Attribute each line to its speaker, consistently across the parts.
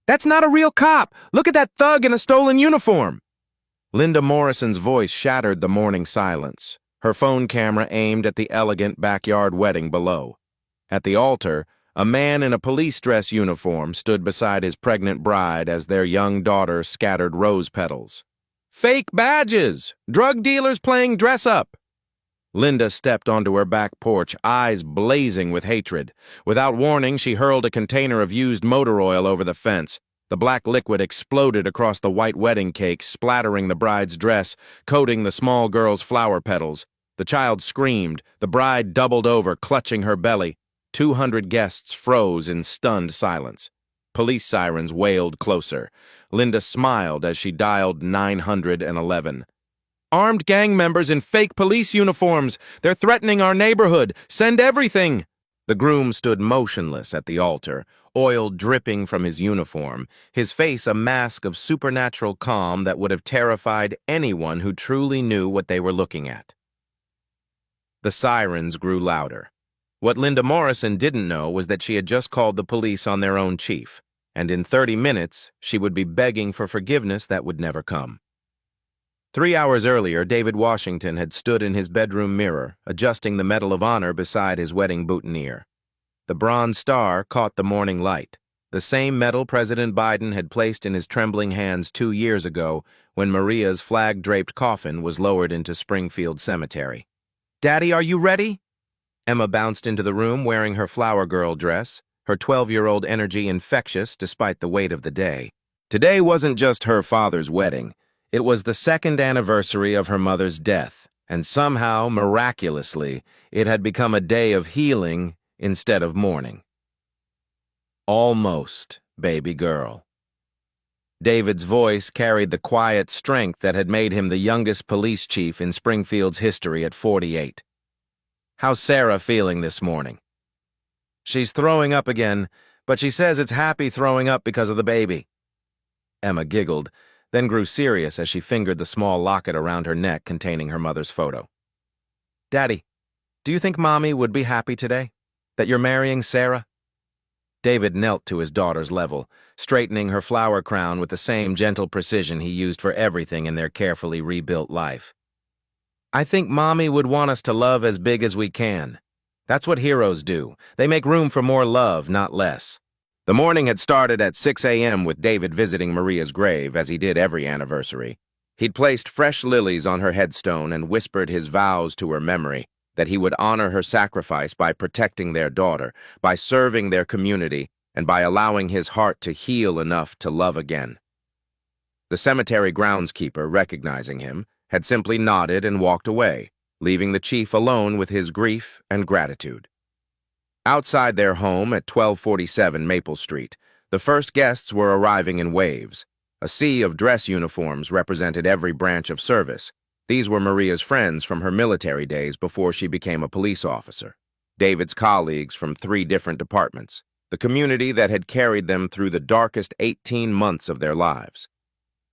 Speaker 1: That's not a real cop! Look at that thug in a stolen uniform! Linda Morrison's voice shattered the morning silence, her phone camera aimed at the elegant backyard wedding below. At the altar, a man in a police dress uniform stood beside his pregnant bride as their young daughter scattered rose petals. Fake badges! Drug dealers playing dress-up! Linda stepped onto her back porch, eyes blazing with hatred. Without warning, she hurled a container of used motor oil over the fence. The black liquid exploded across the white wedding cake, splattering the bride's dress, coating the small girl's flower petals. The child screamed. The bride doubled over, clutching her belly. 200 guests froze in stunned silence. Police sirens wailed closer. Linda smiled as she dialed 911. Armed gang members in fake police uniforms. They're threatening our neighborhood. Send everything. The groom stood motionless at the altar, oil dripping from his uniform, his face a mask of supernatural calm that would have terrified anyone who truly knew what they were looking at. The sirens grew louder. What Linda Morrison didn't know was that she had just called the police on their own chief, and in 30 minutes, she would be begging for forgiveness that would never come. 3 hours earlier, David Washington had stood in his bedroom mirror, adjusting the Medal of Honor beside his wedding boutonniere. The bronze star caught the morning light, the same medal President Biden had placed in his trembling hands 2 years ago when Maria's flag-draped coffin was lowered into Springfield Cemetery. "Daddy, are you ready?" Emma bounced into the room wearing her flower girl dress, her 12-year-old energy infectious despite the weight of the day. Today wasn't just her father's wedding. It was the second anniversary of her mother's death, and somehow, miraculously, it had become a day of healing instead of mourning. Almost, baby girl. David's voice carried the quiet strength that had made him the youngest police chief in Springfield's history at 48. How's Sarah feeling this morning? She's throwing up again, but she says it's happy throwing up because of the baby. Emma giggled, then grew serious as she fingered the small locket around her neck containing her mother's photo. "Daddy, do you think Mommy would be happy today? That you're marrying Sarah?" David knelt to his daughter's level, straightening her flower crown with the same gentle precision he used for everything in their carefully rebuilt life. "I think Mommy would want us to love as big as we can. That's what heroes do. They make room for more love, not less." The morning had started at 6 a.m. with David visiting Maria's grave, as he did every anniversary. He'd placed fresh lilies on her headstone and whispered his vows to her memory, that he would honor her sacrifice by protecting their daughter, by serving their community, and by allowing his heart to heal enough to love again. The cemetery groundskeeper, recognizing him, had simply nodded and walked away, leaving the chief alone with his grief and gratitude. Outside their home at 1247 Maple Street, the first guests were arriving in waves. A sea of dress uniforms represented every branch of service. These were Maria's friends from her military days before she became a police officer. David's colleagues from 3 different departments, the community that had carried them through the darkest 18 months of their lives.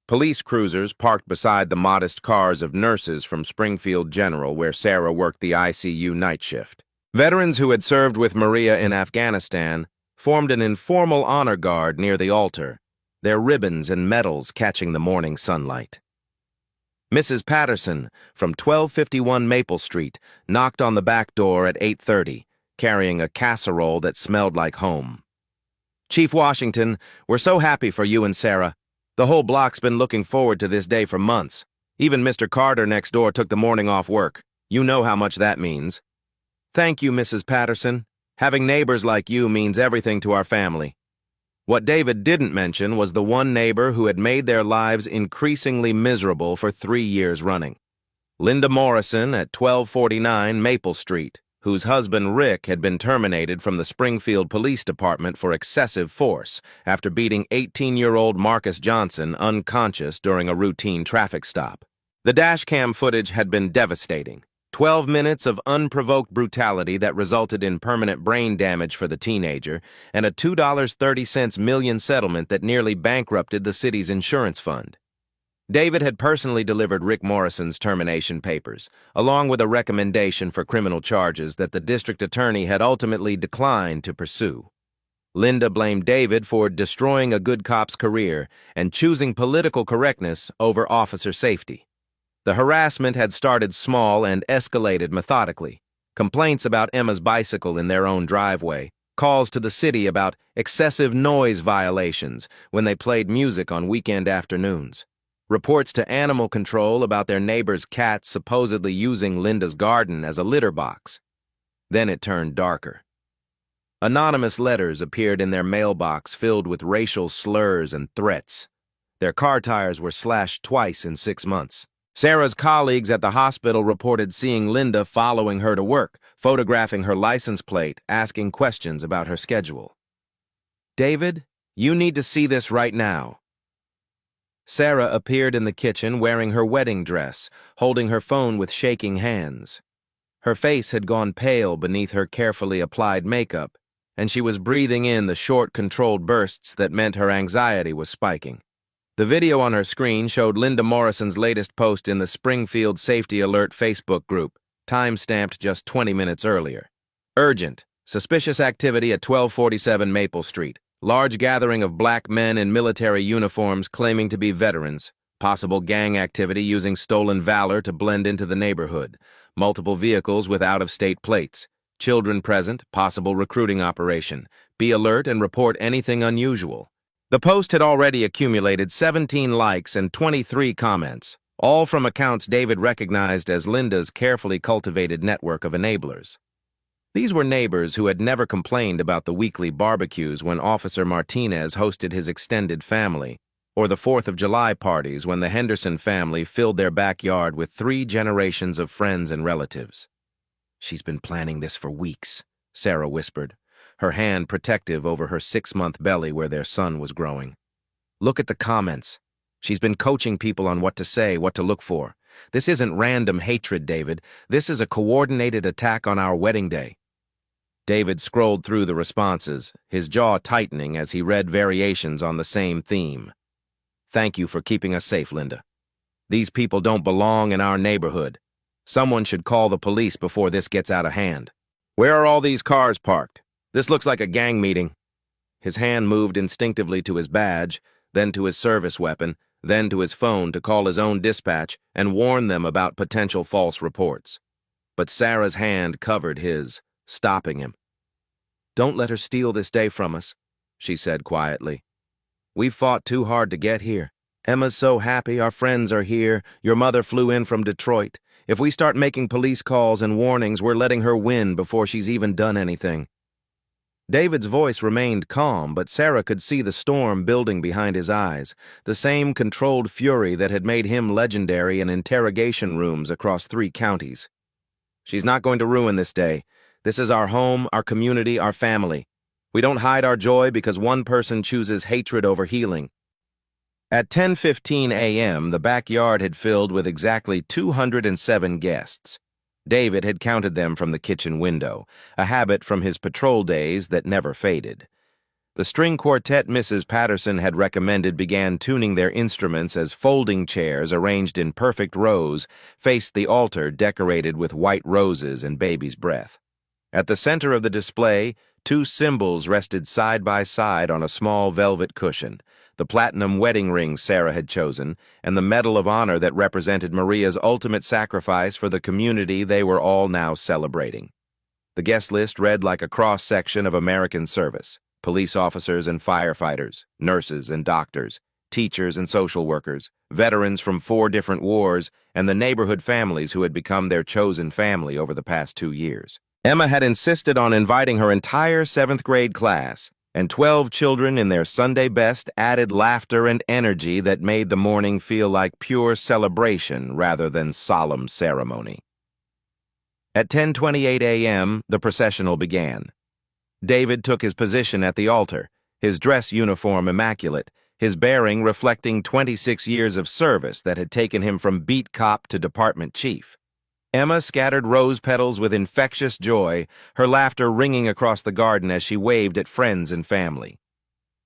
Speaker 1: Police cruisers parked beside the modest cars of nurses from Springfield General, where Sarah worked the ICU night shift. Veterans who had served with Maria in Afghanistan formed an informal honor guard near the altar, their ribbons and medals catching the morning sunlight. Mrs. Patterson, from 1251 Maple Street, knocked on the back door at 8:30, carrying a casserole that smelled like home. "Chief Washington, we're so happy for you and Sarah. The whole block's been looking forward to this day for months. Even Mr. Carter next door took the morning off work. You know how much that means." "Thank you, Mrs. Patterson. Having neighbors like you means everything to our family." What David didn't mention was the one neighbor who had made their lives increasingly miserable for 3 years running. Linda Morrison at 1249 Maple Street, whose husband Rick had been terminated from the Springfield Police Department for excessive force after beating 18-year-old Marcus Johnson unconscious during a routine traffic stop. The dashcam footage had been devastating. 12 minutes of unprovoked brutality that resulted in permanent brain damage for the teenager, and a $2.30 million settlement that nearly bankrupted the city's insurance fund. David had personally delivered Rick Morrison's termination papers, along with a recommendation for criminal charges that the district attorney had ultimately declined to pursue. Linda blamed David for destroying a good cop's career and choosing political correctness over officer safety. The harassment had started small and escalated methodically. Complaints about Emma's bicycle in their own driveway, calls to the city about excessive noise violations when they played music on weekend afternoons, reports to animal control about their neighbor's cats supposedly using Linda's garden as a litter box. Then it turned darker. Anonymous letters appeared in their mailbox filled with racial slurs and threats. Their car tires were slashed twice in 6 months. Sarah's colleagues at the hospital reported seeing Linda following her to work, photographing her license plate, asking questions about her schedule. "David, you need to see this right now." Sarah appeared in the kitchen wearing her wedding dress, holding her phone with shaking hands. Her face had gone pale beneath her carefully applied makeup, and she was breathing in the short, controlled bursts that meant her anxiety was spiking. The video on her screen showed Linda Morrison's latest post in the Springfield Safety Alert Facebook group, time-stamped just 20 minutes earlier. Urgent. Suspicious activity at 1247 Maple Street. Large gathering of black men in military uniforms claiming to be veterans. Possible gang activity using stolen valor to blend into the neighborhood. Multiple vehicles with out-of-state plates. Children present, possible recruiting operation. Be alert and report anything unusual. The post had already accumulated 17 likes and 23 comments, all from accounts David recognized as Linda's carefully cultivated network of enablers. These were neighbors who had never complained about the weekly barbecues when Officer Martinez hosted his extended family, or the 4th of July parties when the Henderson family filled their backyard with 3 generations of friends and relatives. "She's been planning this for weeks," Sarah whispered, her hand protective over her 6-month belly where their son was growing. "Look at the comments. She's been coaching people on what to say, what to look for. This isn't random hatred, David. This is a coordinated attack on our wedding day." David scrolled through the responses, his jaw tightening as he read variations on the same theme. "Thank you for keeping us safe, Linda. These people don't belong in our neighborhood. Someone should call the police before this gets out of hand. Where are all these cars parked? This looks like a gang meeting." His hand moved instinctively to his badge, then to his service weapon, then to his phone to call his own dispatch and warn them about potential false reports. But Sarah's hand covered his, stopping him. "Don't let her steal this day from us," she said quietly. "We've fought too hard to get here. Emma's so happy our friends are here. Your mother flew in from Detroit. If we start making police calls and warnings, we're letting her win before she's even done anything." David's voice remained calm, but Sarah could see the storm building behind his eyes, the same controlled fury that had made him legendary in interrogation rooms across 3 counties. "She's not going to ruin this day. This is our home, our community, our family. We don't hide our joy because one person chooses hatred over healing." At 10:15 a.m., the backyard had filled with exactly 207 guests. David had counted them from the kitchen window, a habit from his patrol days that never faded. The string quartet Mrs. Patterson had recommended began tuning their instruments as folding chairs arranged in perfect rows faced the altar decorated with white roses and baby's breath. At the center of the display, 2 symbols rested side by side on a small velvet cushion, the platinum wedding ring Sarah had chosen, and the Medal of Honor that represented Maria's ultimate sacrifice for the community they were all now celebrating. The guest list read like a cross-section of American service: police officers and firefighters, nurses and doctors, teachers and social workers, veterans from 4 different wars, and the neighborhood families who had become their chosen family over the past 2 years. Emma had insisted on inviting her entire 7th grade class, and 12 children in their Sunday best added laughter and energy that made the morning feel like pure celebration rather than solemn ceremony. At 10:28 a.m., the processional began. David took his position at the altar, his dress uniform immaculate, his bearing reflecting 26 years of service that had taken him from beat cop to department chief. Emma scattered rose petals with infectious joy, her laughter ringing across the garden as she waved at friends and family.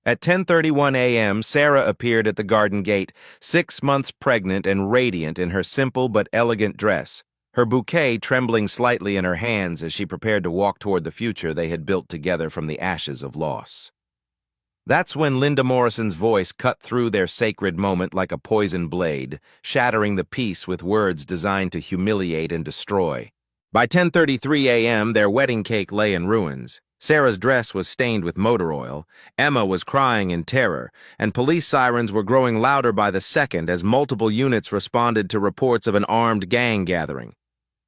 Speaker 1: At 10:31 a.m., Sarah appeared at the garden gate, 6 months pregnant and radiant in her simple but elegant dress, her bouquet trembling slightly in her hands as she prepared to walk toward the future they had built together from the ashes of loss. That's when Linda Morrison's voice cut through their sacred moment like a poisoned blade, shattering the peace with words designed to humiliate and destroy. By 10:33 a.m., their wedding cake lay in ruins. Sarah's dress was stained with motor oil, Emma was crying in terror, and police sirens were growing louder by the second as multiple units responded to reports of an armed gang gathering.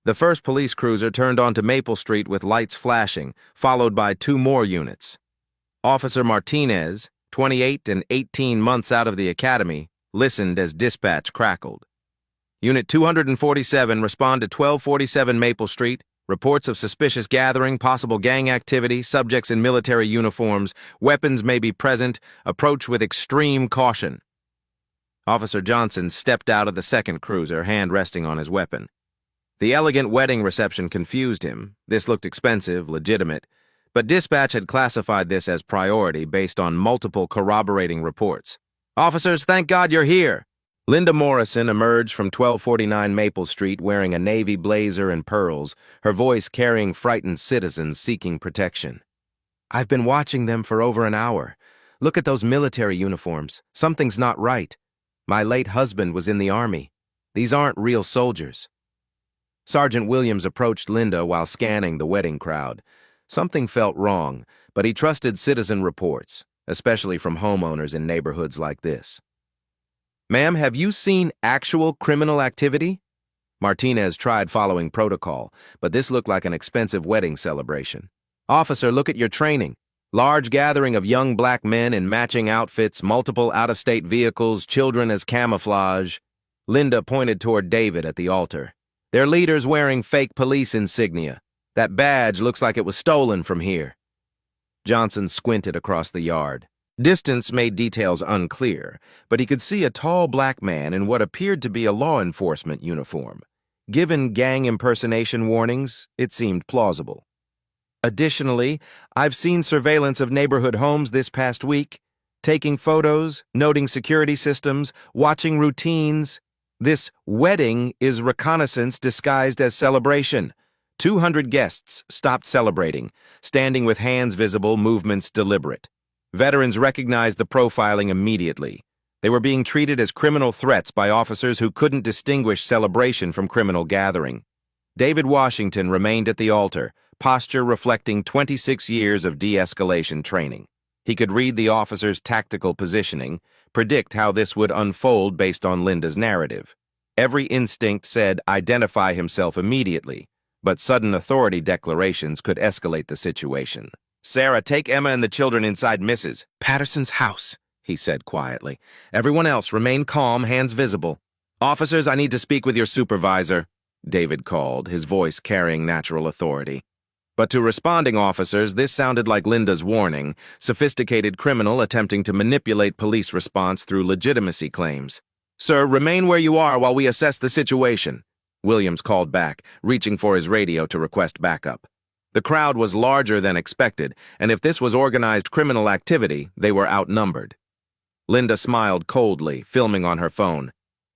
Speaker 1: The first police cruiser turned onto Maple Street with lights flashing, followed by 2 more units. Officer Martinez, 28 and 18 months out of the academy, listened as dispatch crackled. Unit 247 respond to 1247 Maple Street. Reports of suspicious gathering, possible gang activity, subjects in military uniforms, weapons may be present, approach with extreme caution. Officer Johnson stepped out of the second cruiser, hand resting on his weapon. The elegant wedding reception confused him. This looked expensive, legitimate, but dispatch had classified this as priority based on multiple corroborating reports. "Officers, thank God you're here!" Linda Morrison emerged from 1249 Maple Street wearing a navy blazer and pearls, her voice carrying frightened citizens seeking protection. "I've been watching them for over an hour. Look at those military uniforms. Something's not right. My late husband was in the Army. These aren't real soldiers." Sergeant Williams approached Linda while scanning the wedding crowd. Something felt wrong, but he trusted citizen reports, especially from homeowners in neighborhoods like this. "Ma'am, have you seen actual criminal activity?" Martinez tried following protocol, but this looked like an expensive wedding celebration. "Officer, look at your training. Large gathering of young black men in matching outfits, multiple out-of-state vehicles, children as camouflage." Linda pointed toward David at the altar. "Their leaders wearing fake police insignia. That badge looks like it was stolen from here." Johnson squinted across the yard. Distance made details unclear, but he could see a tall black man in what appeared to be a law enforcement uniform. Given gang impersonation warnings, it seemed plausible. "Additionally, I've seen surveillance of neighborhood homes this past week, taking photos, noting security systems, watching routines. This wedding is reconnaissance disguised as celebration. 200 guests stopped celebrating, standing with hands visible, movements deliberate. Veterans recognized the profiling immediately. They were being treated as criminal threats by officers who couldn't distinguish celebration from criminal gathering." David Washington remained at the altar, posture reflecting 26 years of de-escalation training. He could read the officer's tactical positioning, predict how this would unfold based on Linda's narrative. Every instinct said identify himself immediately, but sudden authority declarations could escalate the situation. "Sarah, take Emma and the children inside Mrs. Patterson's house," he said quietly. "Everyone else, remain calm, hands visible." "Officers, I need to speak with your supervisor," David called, his voice carrying natural authority. But to responding officers, this sounded like Linda's warning, sophisticated criminal attempting to manipulate police response through legitimacy claims. "Sir, remain where you are while we assess the situation," Williams called back, reaching for his radio to request backup. The crowd was larger than expected, and if this was organized criminal activity, they were outnumbered. Linda smiled coldly, filming on her phone.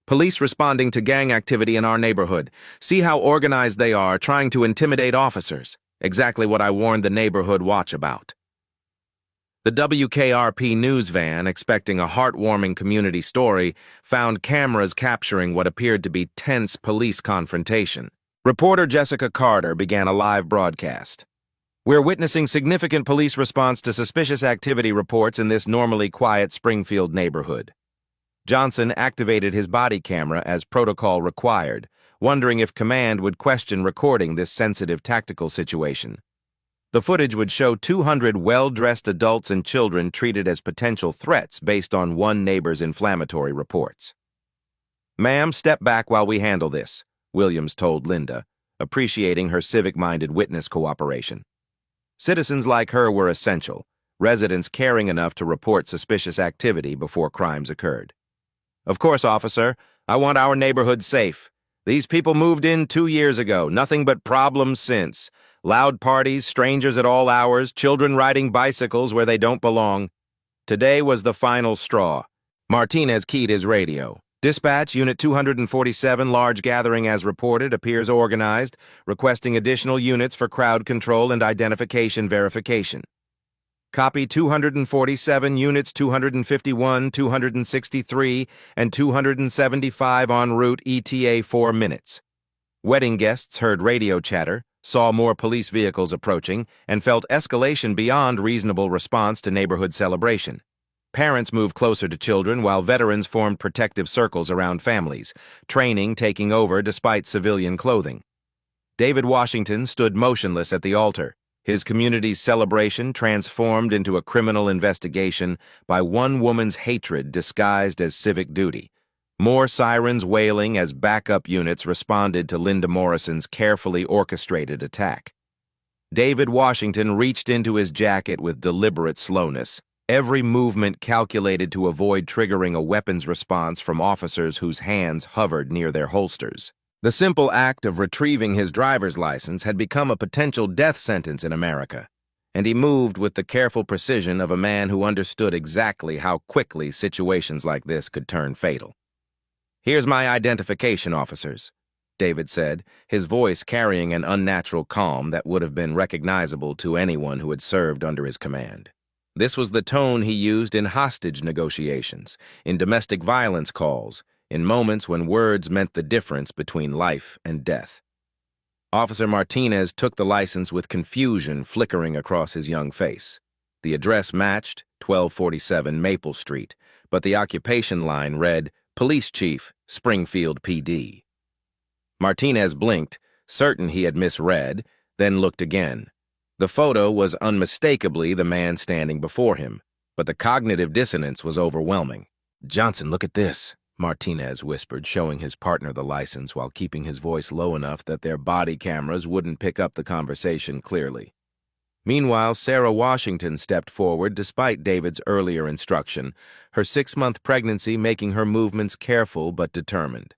Speaker 1: "Police responding to gang activity in our neighborhood. See how organized they are, trying to intimidate officers. Exactly what I warned the neighborhood watch about." The WKRP news van, expecting a heartwarming community story, found cameras capturing what appeared to be tense police confrontation. Reporter Jessica Carter began a live broadcast. "We're witnessing significant police response to suspicious activity reports in this normally quiet Springfield neighborhood." Johnson activated his body camera as protocol required, wondering if command would question recording this sensitive tactical situation. The footage would show 200 well-dressed adults and children treated as potential threats based on one neighbor's inflammatory reports. "Ma'am, step back while we handle this," Williams told Linda, appreciating her civic-minded witness cooperation. Citizens like her were essential, residents caring enough to report suspicious activity before crimes occurred. "Of course, officer, I want our neighborhood safe. These people moved in 2 years ago, nothing but problems since. Loud parties, strangers at all hours, children riding bicycles where they don't belong. Today was the final straw." Martinez keyed his radio. "Dispatch, Unit 247, large gathering as reported, appears organized, requesting additional units for crowd control and identification verification." Copy 247, units 251, 263, and 275 en route ETA 4 minutes. Wedding guests heard radio chatter, saw more police vehicles approaching, and felt escalation beyond reasonable response to neighborhood celebration. Parents moved closer to children while veterans formed protective circles around families, training taking over despite civilian clothing. David Washington stood motionless at the altar, his community's celebration transformed into a criminal investigation by one woman's hatred disguised as civic duty. More sirens wailing as backup units responded to Linda Morrison's carefully orchestrated attack. David Washington reached into his jacket with deliberate slowness, every movement calculated to avoid triggering a weapons response from officers whose hands hovered near their holsters. The simple act of retrieving his driver's license had become a potential death sentence in America, and he moved with the careful precision of a man who understood exactly how quickly situations like this could turn fatal. "Here's my identification, officers," David said, his voice carrying an unnatural calm that would have been recognizable to anyone who had served under his command. This was the tone he used in hostage negotiations, in domestic violence calls, in moments when words meant the difference between life and death. Officer Martinez took the license with confusion flickering across his young face. The address matched 1247 Maple Street, but the occupation line read, "Police Chief, Springfield PD." Martinez blinked, certain he had misread, then looked again. The photo was unmistakably the man standing before him, but the cognitive dissonance was overwhelming. "Johnson, look at this," Martinez whispered, showing his partner the license while keeping his voice low enough that their body cameras wouldn't pick up the conversation clearly. Meanwhile, Sarah Washington stepped forward despite David's earlier instruction, her 6-month pregnancy making her movements careful but determined.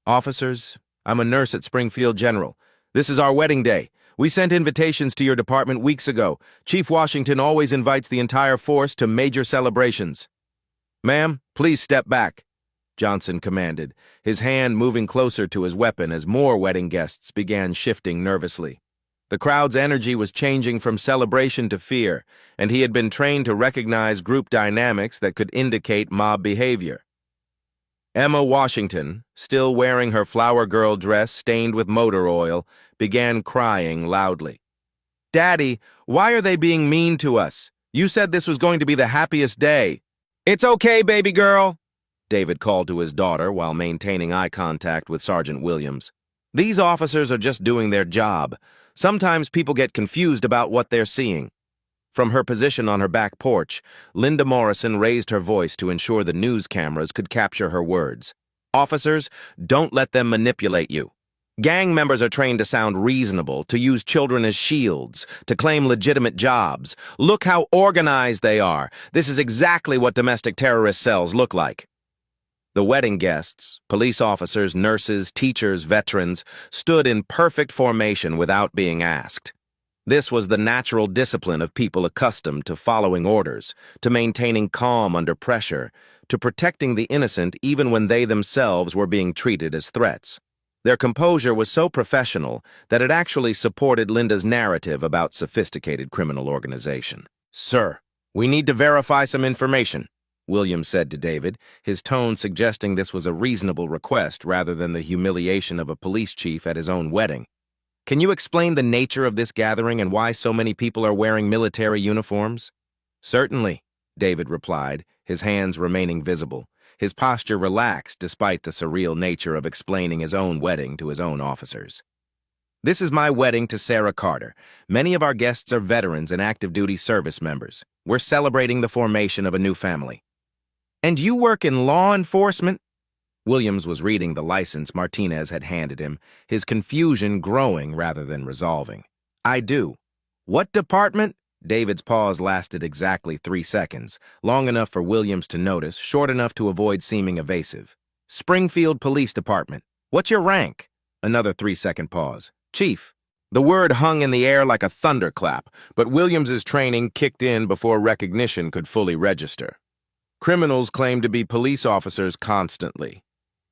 Speaker 1: "Officers, I'm a nurse at Springfield General. This is our wedding day. We sent invitations to your department weeks ago. Chief Washington always invites the entire force to major celebrations." "Ma'am, please step back," Johnson commanded, his hand moving closer to his weapon as more wedding guests began shifting nervously. The crowd's energy was changing from celebration to fear, and he had been trained to recognize group dynamics that could indicate mob behavior. Emma Washington, still wearing her flower girl dress stained with motor oil, began crying loudly. "Daddy, why are they being mean to us? You said this was going to be the happiest day." "It's okay, baby girl," David called to his daughter while maintaining eye contact with Sergeant Williams. "These officers are just doing their job. Sometimes people get confused about what they're seeing." From her position on her back porch, Linda Morrison raised her voice to ensure the news cameras could capture her words. "Officers, don't let them manipulate you. Gang members are trained to sound reasonable, to use children as shields, to claim legitimate jobs. Look how organized they are. This is exactly what domestic terrorist cells look like." The wedding guests, police officers, nurses, teachers, veterans, stood in perfect formation without being asked. This was the natural discipline of people accustomed to following orders, to maintaining calm under pressure, to protecting the innocent even when they themselves were being treated as threats. Their composure was so professional that it actually supported Linda's narrative about sophisticated criminal organization. "Sir, we need to verify some information," Williams said to David, his tone suggesting this was a reasonable request rather than the humiliation of a police chief at his own wedding. "Can you explain the nature of this gathering and why so many people are wearing military uniforms?" "Certainly," David replied, his hands remaining visible, his posture relaxed despite the surreal nature of explaining his own wedding to his own officers. "This is my wedding to Sarah Carter. Many of our guests are veterans and active-duty service members. We're celebrating the formation of a new family." "And you work in law enforcement?" Williams was reading the license Martinez had handed him, his confusion growing rather than resolving. "I do." "What department?" David's pause lasted exactly 3 seconds, long enough for Williams to notice, short enough to avoid seeming evasive. "Springfield Police Department. What's your rank?" Another 3-second pause. "Chief." The word hung in the air like a thunderclap, but Williams's training kicked in before recognition could fully register. Criminals claimed to be police officers constantly.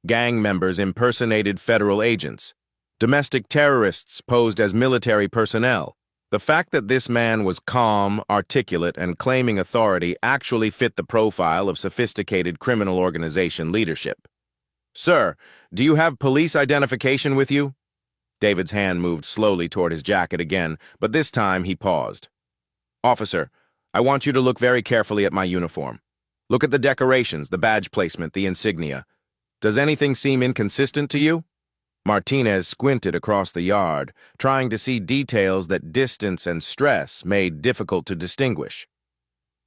Speaker 1: Gang members impersonated federal agents. Domestic terrorists posed as military personnel. The fact that this man was calm, articulate, and claiming authority actually fit the profile of sophisticated criminal organization leadership. "Sir, do you have police identification with you?" David's hand moved slowly toward his jacket again, but this time he paused. "Officer, I want you to look very carefully at my uniform. Look at the decorations, the badge placement, the insignia. Does anything seem inconsistent to you?" Martinez squinted across the yard, trying to see details that distance and stress made difficult to distinguish.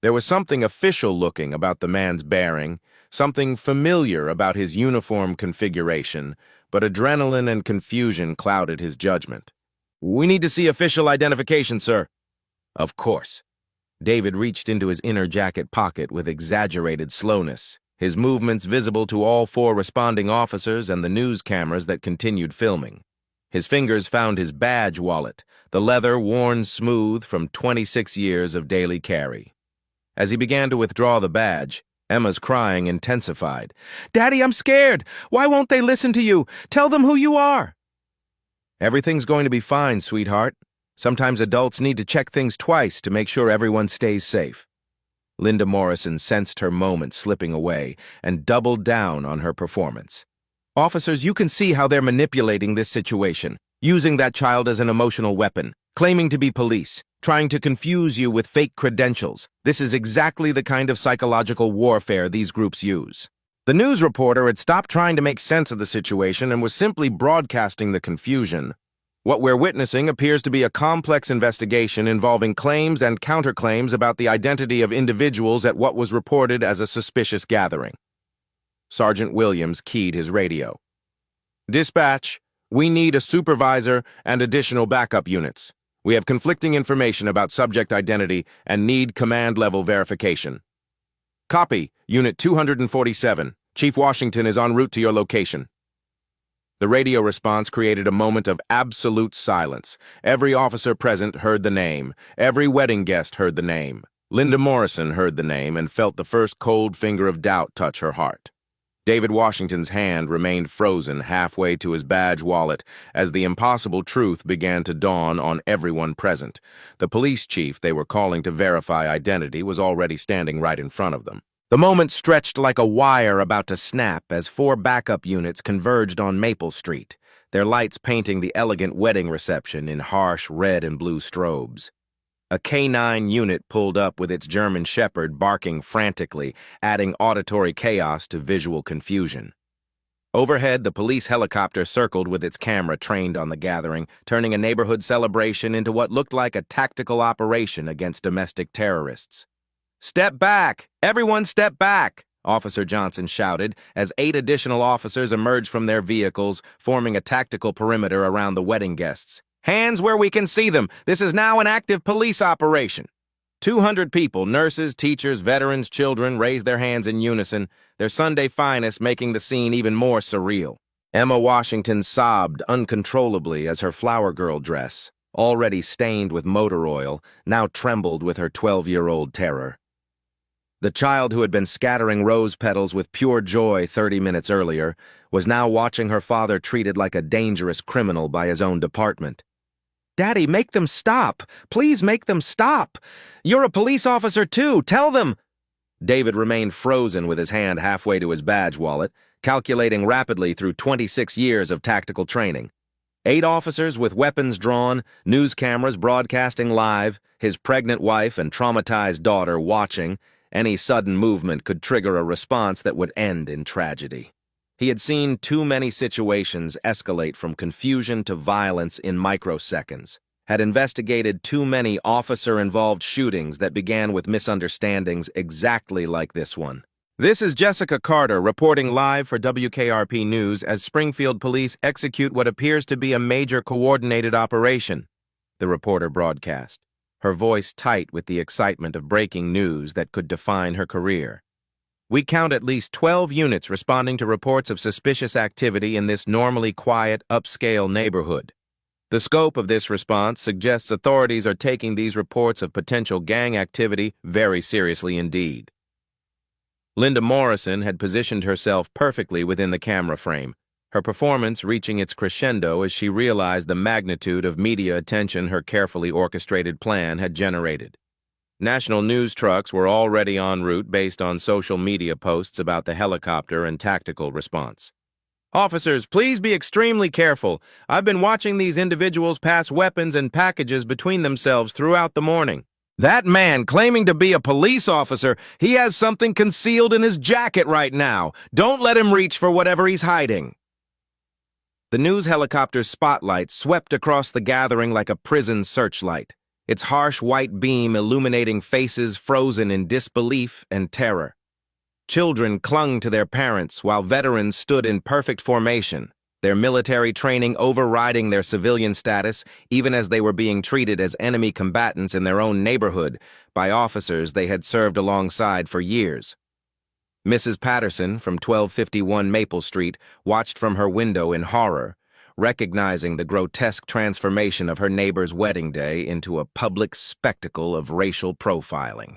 Speaker 1: There was something official-looking about the man's bearing, something familiar about his uniform configuration, but adrenaline and confusion clouded his judgment. "We need to see official identification, sir." "Of course." David reached into his inner jacket pocket with exaggerated slowness, his movements visible to all four responding officers and the news cameras that continued filming. His fingers found his badge wallet, the leather worn smooth from 26 years of daily carry. As he began to withdraw the badge, Emma's crying intensified. "Daddy, I'm scared! Why won't they listen to you? Tell them who you are!" "Everything's going to be fine, sweetheart. Sometimes adults need to check things twice to make sure everyone stays safe." Linda Morrison sensed her moment slipping away and doubled down on her performance. "Officers, you can see how they're manipulating this situation, using that child as an emotional weapon, claiming to be police, trying to confuse you with fake credentials. This is exactly the kind of psychological warfare these groups use." The news reporter had stopped trying to make sense of the situation and was simply broadcasting the confusion. What we're witnessing appears to be a complex investigation involving claims and counterclaims about the identity of individuals at what was reported as a suspicious gathering. Sergeant Williams keyed his radio. "Dispatch, we need a supervisor and additional backup units. We have conflicting information about subject identity and need command-level verification." "Copy, Unit 247. Chief Washington is en route to your location." The radio response created a moment of absolute silence. Every officer present heard the name. Every wedding guest heard the name. Linda Morrison heard the name and felt the first cold finger of doubt touch her heart. David Washington's hand remained frozen halfway to his badge wallet as the impossible truth began to dawn on everyone present. The police chief they were calling to verify identity was already standing right in front of them. The moment stretched like a wire about to snap as four backup units converged on Maple Street, their lights painting the elegant wedding reception in harsh red and blue strobes. A K-9 unit pulled up with its German shepherd barking frantically, adding auditory chaos to visual confusion. Overhead, the police helicopter circled with its camera trained on the gathering, turning a neighborhood celebration into what looked like a tactical operation against domestic terrorists. "Step back! Everyone step back!" Officer Johnson shouted as 8 additional officers emerged from their vehicles, forming a tactical perimeter around the wedding guests. "Hands where we can see them! This is now an active police operation!" 200 people, nurses, teachers, veterans, children, raised their hands in unison, their Sunday finest making the scene even more surreal. Emma Washington sobbed uncontrollably as her flower girl dress, already stained with motor oil, now trembled with her 12-year-old terror. The child who had been scattering rose petals with pure joy 30 minutes earlier was now watching her father treated like a dangerous criminal by his own department. "Daddy, make them stop! Please make them stop! You're a police officer too! Tell them!" David remained frozen with his hand halfway to his badge wallet, calculating rapidly through 26 years of tactical training. 8 officers with weapons drawn, news cameras broadcasting live, his pregnant wife and traumatized daughter watching. Any sudden movement could trigger a response that would end in tragedy. He had seen too many situations escalate from confusion to violence in microseconds, had investigated too many officer-involved shootings that began with misunderstandings exactly like this one. This is Jessica Carter reporting live for WKRP News as Springfield police execute what appears to be a major coordinated operation, the reporter broadcast, her voice tight with the excitement of breaking news that could define her career. "We count at least 12 units responding to reports of suspicious activity in this normally quiet, upscale neighborhood. The scope of this response suggests authorities are taking these reports of potential gang activity very seriously indeed." Linda Morrison had positioned herself perfectly within the camera frame, her performance reaching its crescendo as she realized the magnitude of media attention her carefully orchestrated plan had generated. National news trucks were already en route based on social media posts about the helicopter and tactical response. "Officers, please be extremely careful. I've been watching these individuals pass weapons and packages between themselves throughout the morning. That man claiming to be a police officer, he has something concealed in his jacket right now. Don't let him reach for whatever he's hiding." The news helicopter's spotlight swept across the gathering like a prison searchlight, its harsh white beam illuminating faces frozen in disbelief and terror. Children clung to their parents while veterans stood in perfect formation, their military training overriding their civilian status even as they were being treated as enemy combatants in their own neighborhood by officers they had served alongside for years. Mrs. Patterson from 1251 Maple Street watched from her window in horror, recognizing the grotesque transformation of her neighbor's wedding day into a public spectacle of racial profiling.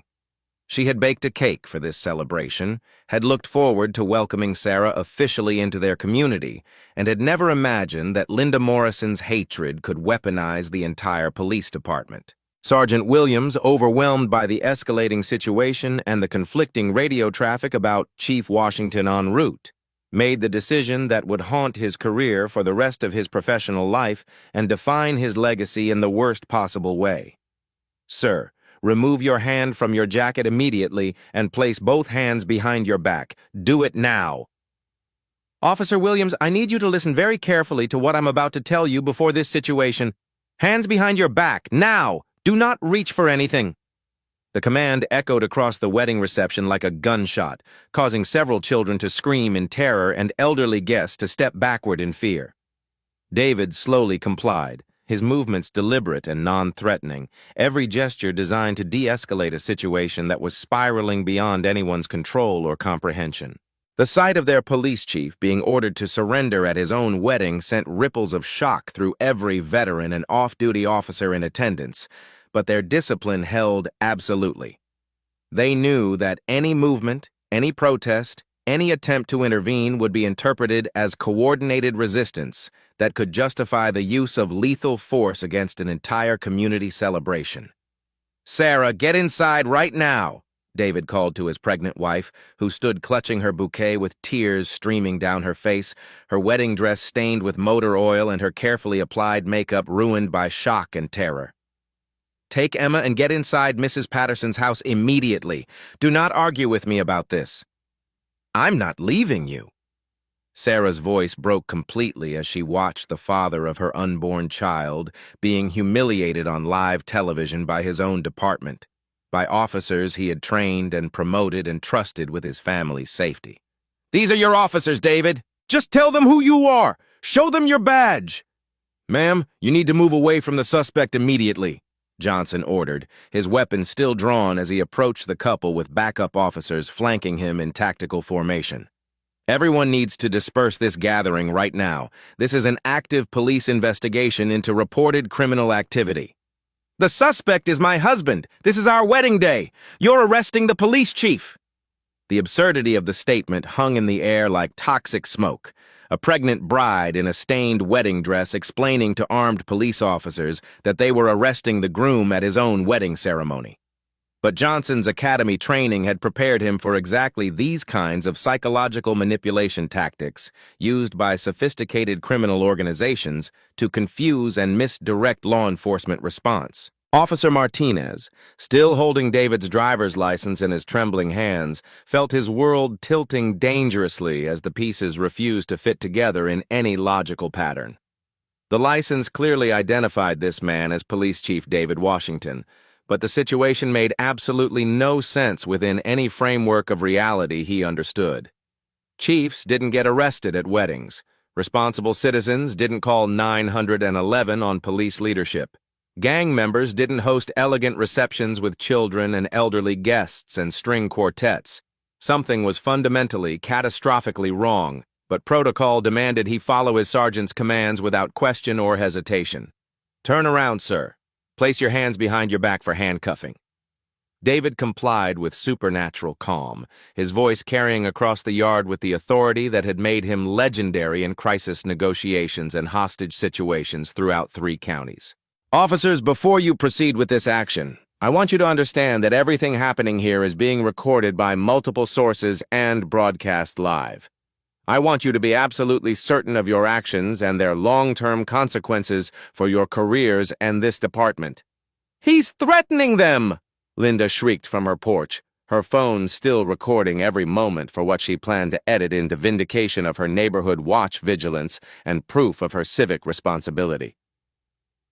Speaker 1: She had baked a cake for this celebration, had looked forward to welcoming Sarah officially into their community, and had never imagined that Linda Morrison's hatred could weaponize the entire police department. Sergeant Williams, overwhelmed by the escalating situation and the conflicting radio traffic about Chief Washington en route, made the decision that would haunt his career for the rest of his professional life and define his legacy in the worst possible way. "Sir, remove your hand from your jacket immediately and place both hands behind your back. Do it now." "Officer Williams, I need you to listen very carefully to what I'm about to tell you before this situation. Hands behind your back, now! Do not reach for anything." The command echoed across the wedding reception like a gunshot, causing several children to scream in terror and elderly guests to step backward in fear. David slowly complied, his movements deliberate and non-threatening, every gesture designed to de-escalate a situation that was spiraling beyond anyone's control or comprehension. The sight of their police chief being ordered to surrender at his own wedding sent ripples of shock through every veteran and off-duty officer in attendance, but their discipline held absolutely. They knew that any movement, any protest, any attempt to intervene would be interpreted as coordinated resistance that could justify the use of lethal force against an entire community celebration. "Sarah, get inside right now," David called to his pregnant wife, who stood clutching her bouquet with tears streaming down her face, her wedding dress stained with motor oil and her carefully applied makeup ruined by shock and terror. "Take Emma and get inside Mrs. Patterson's house immediately. Do not argue with me about this." "I'm not leaving you." Sarah's voice broke completely as she watched the father of her unborn child being humiliated on live television by his own department, by officers he had trained and promoted and trusted with his family's safety. "These are your officers, David. Just tell them who you are. Show them your badge." "Ma'am, you need to move away from the suspect immediately," Johnson ordered, his weapon still drawn as he approached the couple with backup officers flanking him in tactical formation. "Everyone needs to disperse this gathering right now. This is an active police investigation into reported criminal activity." "The suspect is my husband. This is our wedding day. You're arresting the police chief." The absurdity of the statement hung in the air like toxic smoke. A pregnant bride in a stained wedding dress explaining to armed police officers that they were arresting the groom at his own wedding ceremony. But Johnson's academy training had prepared him for exactly these kinds of psychological manipulation tactics used by sophisticated criminal organizations to confuse and misdirect law enforcement response. Officer Martinez, still holding David's driver's license in his trembling hands, felt his world tilting dangerously as the pieces refused to fit together in any logical pattern. The license clearly identified this man as Police Chief David Washington, but the situation made absolutely no sense within any framework of reality he understood. Chiefs didn't get arrested at weddings. Responsible citizens didn't call 911 on police leadership. Gang members didn't host elegant receptions with children and elderly guests and string quartets. Something was fundamentally, catastrophically wrong, but protocol demanded he follow his sergeant's commands without question or hesitation. "Turn around, sir. Place your hands behind your back for handcuffing." David complied with supernatural calm, his voice carrying across the yard with the authority that had made him legendary in crisis negotiations and hostage situations throughout 3 counties. Officers, before you proceed with this action, I want you to understand that everything happening here is being recorded by multiple sources and broadcast live. I want you to be absolutely certain of your actions and their long-term consequences for your careers and this department. He's threatening them! Linda shrieked from her porch, her phone still recording every moment for what she planned to edit into vindication of her neighborhood watch vigilance and proof of her civic responsibility.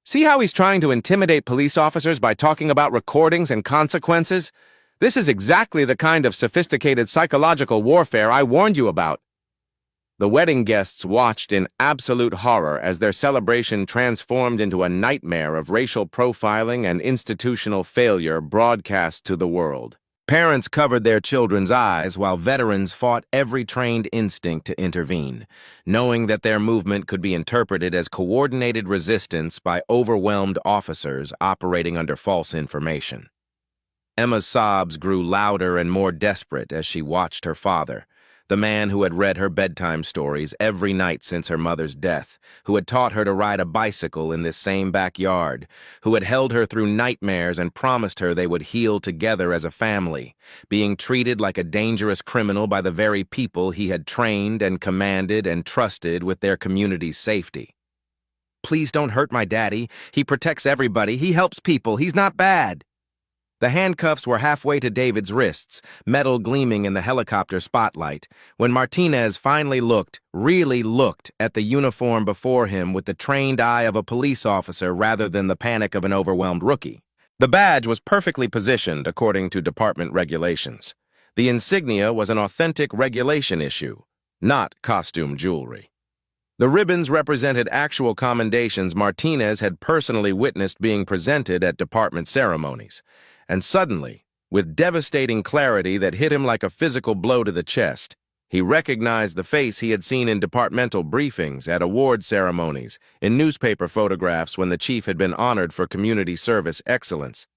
Speaker 1: See how he's trying to intimidate police officers by talking about recordings and consequences? This is exactly the kind of sophisticated psychological warfare I warned you about. The wedding guests watched in absolute horror as their celebration transformed into a nightmare of racial profiling and institutional failure broadcast to the world. Parents covered their children's eyes while veterans fought every trained instinct to intervene, knowing that their movement could be interpreted as coordinated resistance by overwhelmed officers operating under false information. Emma's sobs grew louder and more desperate as she watched her father, the man who had read her bedtime stories every night since her mother's death, who had taught her to ride a bicycle in this same backyard, who had held her through nightmares and promised her they would heal together as a family, being treated like a dangerous criminal by the very people he had trained and commanded and trusted with their community's safety. Please don't hurt my daddy. He protects everybody. He helps people. He's not bad. The handcuffs were halfway to David's wrists, metal gleaming in the helicopter spotlight, when Martinez finally really looked at the uniform before him with the trained eye of a police officer rather than the panic of an overwhelmed rookie. The badge was perfectly positioned according to department regulations. The insignia was an authentic regulation issue, not costume jewelry. The ribbons represented actual commendations Martinez had personally witnessed being presented at department ceremonies. And suddenly, with devastating clarity that hit him like a physical blow to the chest, he recognized the face he had seen in departmental briefings, at award ceremonies, in newspaper photographs when the chief had been honored for community service excellence.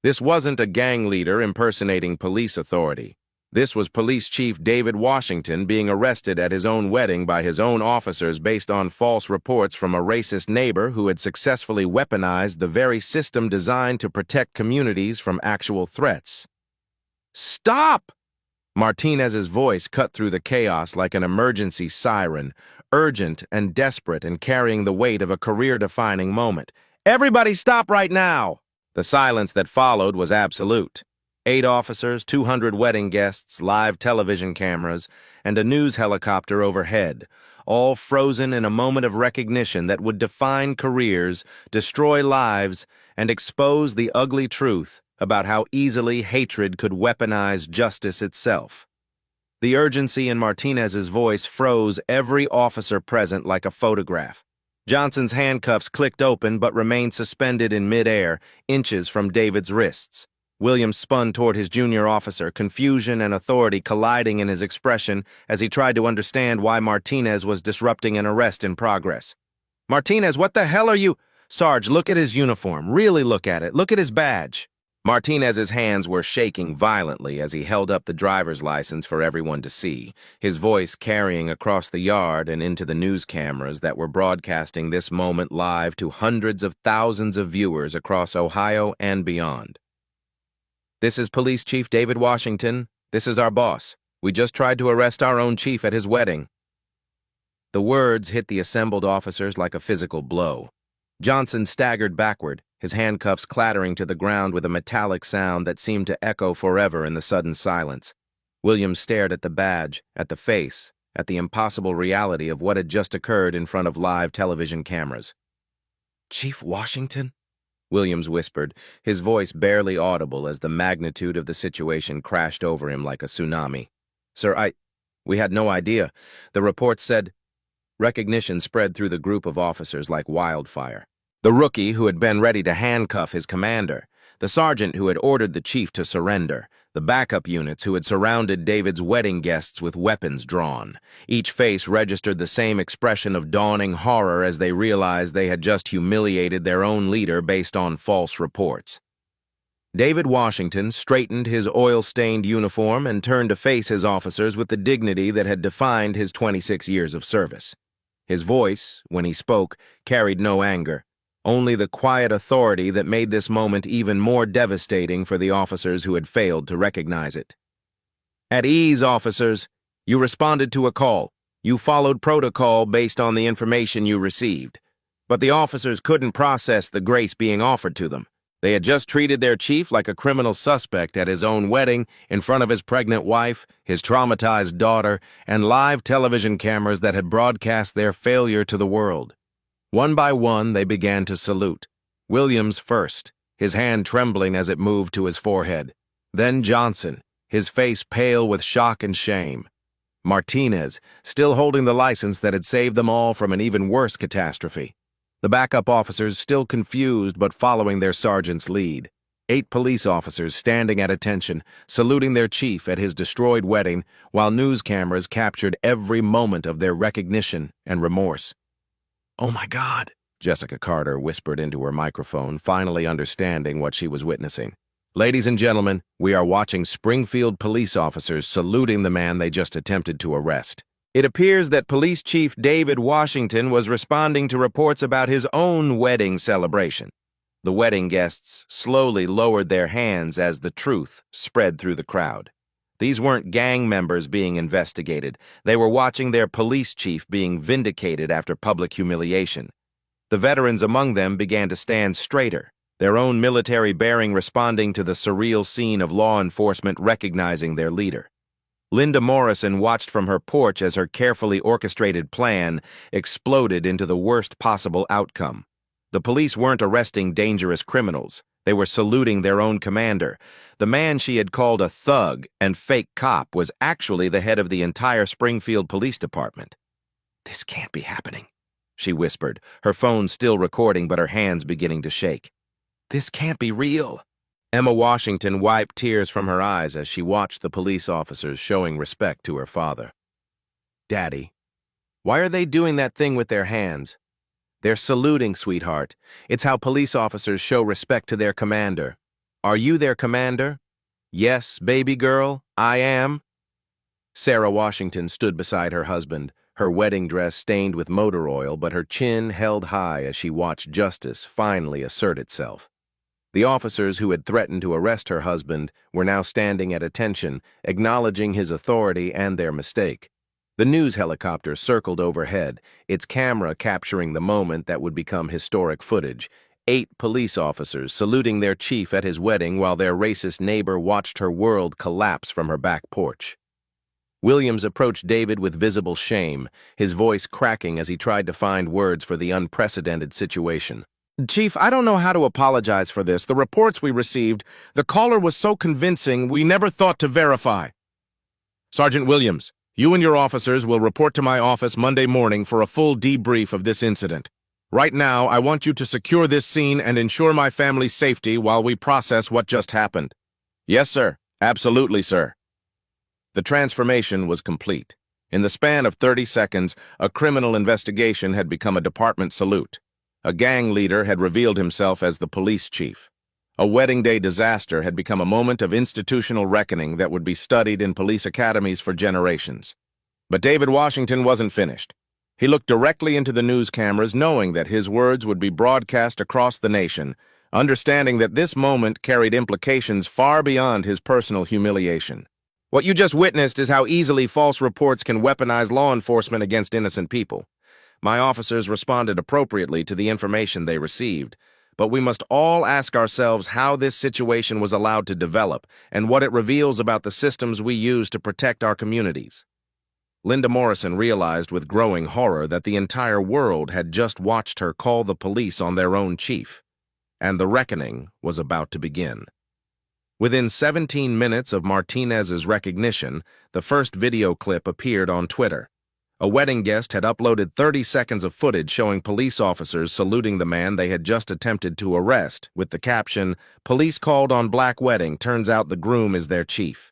Speaker 1: This wasn't a gang leader impersonating police authority. This was Police Chief David Washington being arrested at his own wedding by his own officers based on false reports from a racist neighbor who had successfully weaponized the very system designed to protect communities from actual threats. Stop! Martinez's voice cut through the chaos like an emergency siren, urgent and desperate and carrying the weight of a career-defining moment. Everybody stop right now! The silence that followed was absolute. 8 officers, 200 wedding guests, live television cameras, and a news helicopter overhead, all frozen in a moment of recognition that would define careers, destroy lives, and expose the ugly truth about how easily hatred could weaponize justice itself. The urgency in Martinez's voice froze every officer present like a photograph. Johnson's handcuffs clicked open but remained suspended in midair, inches from David's wrists. Williams spun toward his junior officer, confusion and authority colliding in his expression as he tried to understand why Martinez was disrupting an arrest in progress. Martinez, what the hell are you? Sarge, look at his uniform. Really look at it. Look at his badge. Martinez's hands were shaking violently as he held up the driver's license for everyone to see, his voice carrying across the yard and into the news cameras that were broadcasting this moment live to hundreds of thousands of viewers across Ohio and beyond. This is Police Chief David Washington. This is our boss. We just tried to arrest our own chief at his wedding. The words hit the assembled officers like a physical blow. Johnson staggered backward, his handcuffs clattering to the ground with a metallic sound that seemed to echo forever in the sudden silence. Williams stared at the badge, at the face, at the impossible reality of what had just occurred in front of live television cameras. Chief Washington? Williams whispered, his voice barely audible as the magnitude of the situation crashed over him like a tsunami. Sir, we had no idea. The report said... Recognition spread through the group of officers like wildfire. The rookie who had been ready to handcuff his commander, the sergeant who had ordered the chief to surrender, the backup units who had surrounded David's wedding guests with weapons drawn. Each face registered the same expression of dawning horror as they realized they had just humiliated their own leader based on false reports. David Washington straightened his oil-stained uniform and turned to face his officers with the dignity that had defined his 26 years of service. His voice, when he spoke, carried no anger, only the quiet authority that made this moment even more devastating for the officers who had failed to recognize it. At ease, officers. You responded to a call. You followed protocol based on the information you received. But the officers couldn't process the grace being offered to them. They had just treated their chief like a criminal suspect at his own wedding, in front of his pregnant wife, his traumatized daughter, and live television cameras that had broadcast their failure to the world. One by one, they began to salute. Williams first, his hand trembling as it moved to his forehead. Then Johnson, his face pale with shock and shame. Martinez, still holding the license that had saved them all from an even worse catastrophe. The backup officers still confused but following their sergeant's lead. 8 police officers standing at attention, saluting their chief at his destroyed wedding, while news cameras captured every moment of their recognition and remorse. "Oh my God," Jessica Carter whispered into her microphone, finally understanding what she was witnessing. "Ladies and gentlemen, we are watching Springfield police officers saluting the man they just attempted to arrest. It appears that Police Chief David Washington was responding to reports about his own wedding celebration." The wedding guests slowly lowered their hands as the truth spread through the crowd. These weren't gang members being investigated. They were watching their police chief being vindicated after public humiliation. The veterans among them began to stand straighter, their own military bearing responding to the surreal scene of law enforcement recognizing their leader. Linda Morrison watched from her porch as her carefully orchestrated plan exploded into the worst possible outcome. The police weren't arresting dangerous criminals. They were saluting their own commander. The man she had called a thug and fake cop was actually the head of the entire Springfield Police Department. "This can't be happening," she whispered, her phone still recording but her hands beginning to shake. "This can't be real." Emma Washington wiped tears from her eyes as she watched the police officers showing respect to her father. "Daddy, why are they doing that thing with their hands?" "They're saluting, sweetheart. It's how police officers show respect to their commander." "Are you their commander?" "Yes, baby girl, I am." Sarah Washington stood beside her husband, her wedding dress stained with motor oil, but her chin held high as she watched justice finally assert itself. The officers who had threatened to arrest her husband were now standing at attention, acknowledging his authority and their mistake. The news helicopter circled overhead, its camera capturing the moment that would become historic footage. 8 police officers saluting their chief at his wedding while their racist neighbor watched her world collapse from her back porch. Williams approached David with visible shame, his voice cracking as he tried to find words for the unprecedented situation. "Chief, I don't know how to apologize for this. The reports we received, the caller was so convincing we never thought to verify." "Sergeant Williams, you and your officers will report to my office Monday morning for a full debrief of this incident. Right now, I want you to secure this scene and ensure my family's safety while we process what just happened." "Yes, sir. Absolutely, sir." The transformation was complete. In the span of 30 seconds, a criminal investigation had become a department salute. A gang leader had revealed himself as the police chief. A wedding day disaster had become a moment of institutional reckoning that would be studied in police academies for generations. But David Washington wasn't finished. He looked directly into the news cameras, knowing that his words would be broadcast across the nation, understanding that this moment carried implications far beyond his personal humiliation. "What you just witnessed is how easily false reports can weaponize law enforcement against innocent people. My officers responded appropriately to the information they received, but we must all ask ourselves how this situation was allowed to develop and what it reveals about the systems we use to protect our communities." Linda Morrison realized with growing horror that the entire world had just watched her call the police on their own chief, and the reckoning was about to begin. Within 17 minutes of Martinez's recognition, the first video clip appeared on Twitter. A wedding guest had uploaded 30 seconds of footage showing police officers saluting the man they had just attempted to arrest, with the caption, "Police called on black wedding, turns out the groom is their chief."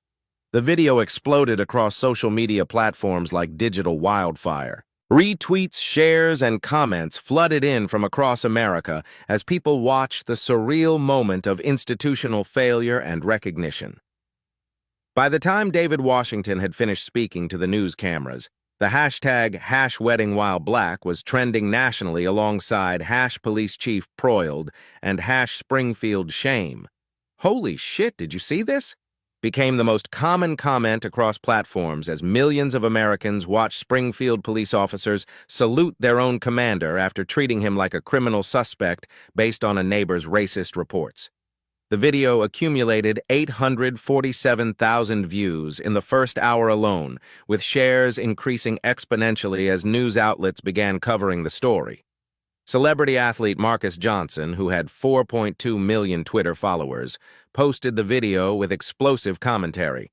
Speaker 1: The video exploded across social media platforms like digital wildfire. Retweets, shares, and comments flooded in from across America as people watched the surreal moment of institutional failure and recognition. By the time David Washington had finished speaking to the news cameras, the hashtag #WeddingWhileBlack was trending nationally alongside #PoliceChiefProiled and #SpringfieldShame. Holy shit, did you see this? Became the most common comment across platforms as millions of Americans watched Springfield police officers salute their own commander after treating him like a criminal suspect based on a neighbor's racist reports. The video accumulated 847,000 views in the first hour alone, with shares increasing exponentially as news outlets began covering the story. Celebrity athlete Marcus Johnson, who had 4.2 million Twitter followers, posted the video with explosive commentary.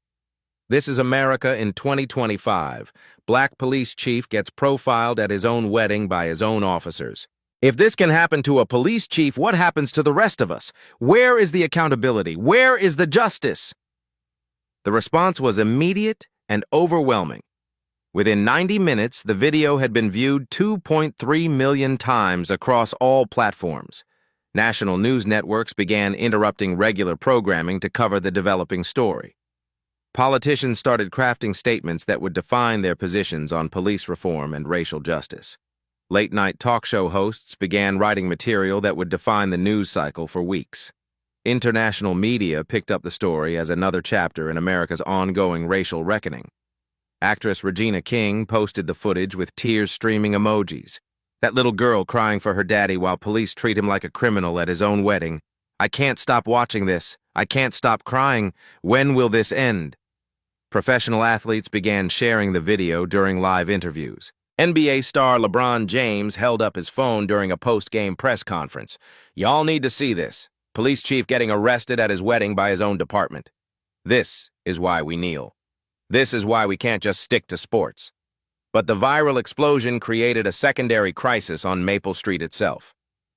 Speaker 1: This is America in 2025. Black police chief gets profiled at his own wedding by his own officers. If this can happen to a police chief, what happens to the rest of us? Where is the accountability? Where is the justice? The response was immediate and overwhelming. Within 90 minutes, the video had been viewed 2.3 million times across all platforms. National news networks began interrupting regular programming to cover the developing story. Politicians started crafting statements that would define their positions on police reform and racial justice. Late-night talk show hosts began writing material that would define the news cycle for weeks. International media picked up the story as another chapter in America's ongoing racial reckoning. Actress Regina King posted the footage with tears streaming emojis. That little girl crying for her daddy while police treat him like a criminal at his own wedding. I can't stop watching this. I can't stop crying. When will this end? Professional athletes began sharing the video during live interviews. NBA star LeBron James held up his phone during a post-game press conference. Y'all need to see this. Police chief getting arrested at his wedding by his own department. This is why we kneel. This is why we can't just stick to sports. But the viral explosion created a secondary crisis on Maple Street itself.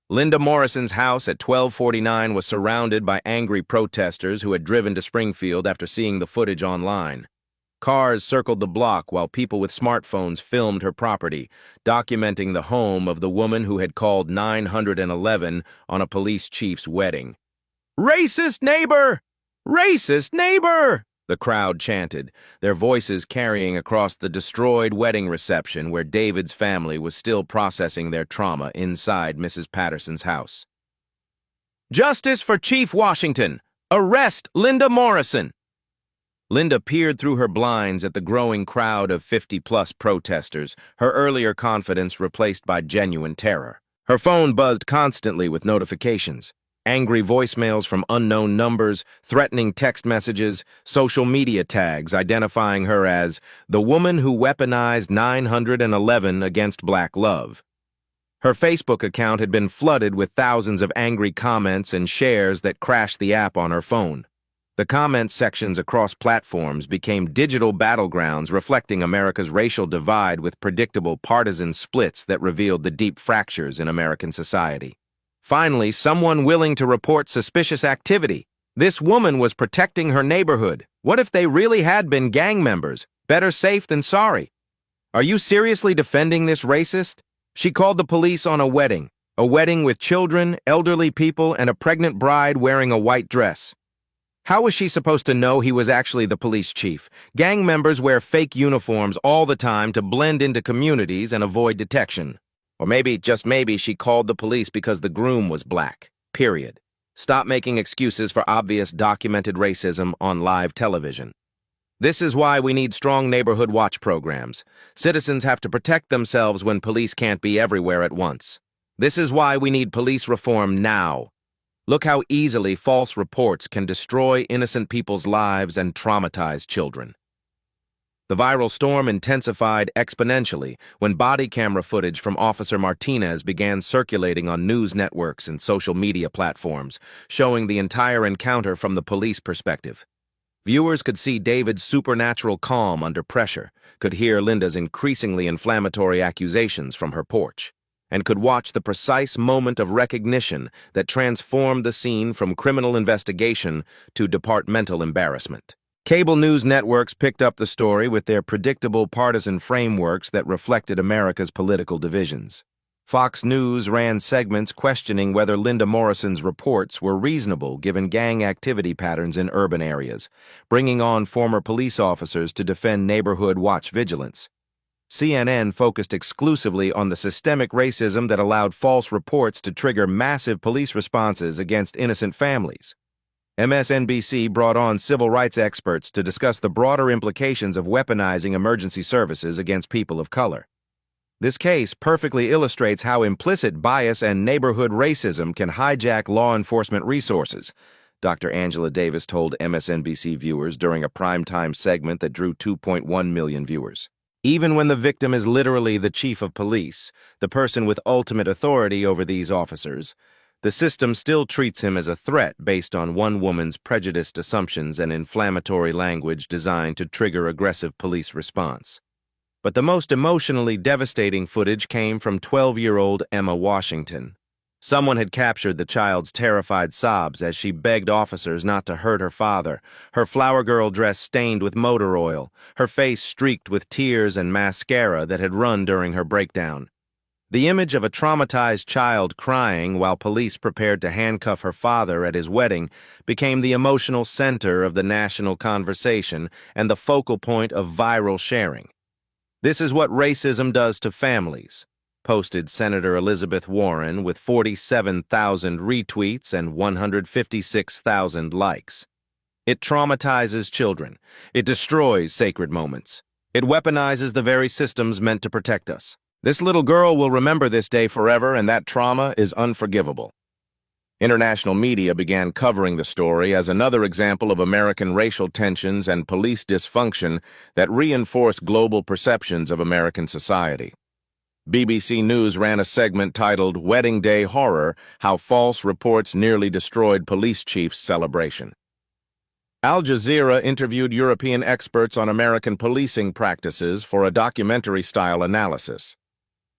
Speaker 1: Linda Morrison's house at 1249 was surrounded by angry protesters who had driven to Springfield after seeing the footage online. Cars circled the block while people with smartphones filmed her property, documenting the home of the woman who had called 911 on a police chief's wedding. "Racist neighbor! Racist neighbor!" the crowd chanted, their voices carrying across the destroyed wedding reception where David's family was still processing their trauma inside Mrs. Patterson's house. "Justice for Chief Washington! Arrest Linda Morrison!" Linda peered through her blinds at the growing crowd of 50-plus protesters, her earlier confidence replaced by genuine terror. Her phone buzzed constantly with notifications. Angry voicemails from unknown numbers, threatening text messages, social media tags identifying her as the woman who weaponized 911 against black love. Her Facebook account had been flooded with thousands of angry comments and shares that crashed the app on her phone. The comments sections across platforms became digital battlegrounds reflecting America's racial divide with predictable partisan splits that revealed the deep fractures in American society. Finally, someone willing to report suspicious activity. This woman was protecting her neighborhood. What if they really had been gang members? Better safe than sorry. Are you seriously defending this racist? She called the police on a wedding with children, elderly people, and a pregnant bride wearing a white dress. How was she supposed to know he was actually the police chief? Gang members wear fake uniforms all the time to blend into communities and avoid detection. Or maybe, just maybe, she called the police because the groom was black. Period. Stop making excuses for obvious documented racism on live television. This is why we need strong neighborhood watch programs. Citizens have to protect themselves when police can't be everywhere at once. This is why we need police reform now. Look how easily false reports can destroy innocent people's lives and traumatize children. The viral storm intensified exponentially when body camera footage from Officer Martinez began circulating on news networks and social media platforms, showing the entire encounter from the police perspective. Viewers could see David's supernatural calm under pressure, could hear Linda's increasingly inflammatory accusations from her porch, and could watch the precise moment of recognition that transformed the scene from criminal investigation to departmental embarrassment. Cable news networks picked up the story with their predictable partisan frameworks that reflected America's political divisions. Fox News ran segments questioning whether Linda Morrison's reports were reasonable given gang activity patterns in urban areas, bringing on former police officers to defend neighborhood watch vigilance. CNN focused exclusively on the systemic racism that allowed false reports to trigger massive police responses against innocent families. MSNBC brought on civil rights experts to discuss the broader implications of weaponizing emergency services against people of color. This case perfectly illustrates how implicit bias and neighborhood racism can hijack law enforcement resources, Dr. Angela Davis told MSNBC viewers during a primetime segment that drew 2.1 million viewers. Even when the victim is literally the chief of police, the person with ultimate authority over these officers, the system still treats him as a threat based on one woman's prejudiced assumptions and inflammatory language designed to trigger aggressive police response. But the most emotionally devastating footage came from 12-year-old Emma Washington. Someone had captured the child's terrified sobs as she begged officers not to hurt her father, her flower girl dress stained with motor oil, her face streaked with tears and mascara that had run during her breakdown. The image of a traumatized child crying while police prepared to handcuff her father at his wedding became the emotional center of the national conversation and the focal point of viral sharing. "This is what racism does to families," posted Senator Elizabeth Warren with 47,000 retweets and 156,000 likes. "It traumatizes children. It destroys sacred moments. It weaponizes the very systems meant to protect us. This little girl will remember this day forever, and that trauma is unforgivable." International media began covering the story as another example of American racial tensions and police dysfunction that reinforced global perceptions of American society. BBC News ran a segment titled "Wedding Day Horror: How False Reports Nearly Destroyed Police Chief's Celebration." Al Jazeera interviewed European experts on American policing practices for a documentary-style analysis.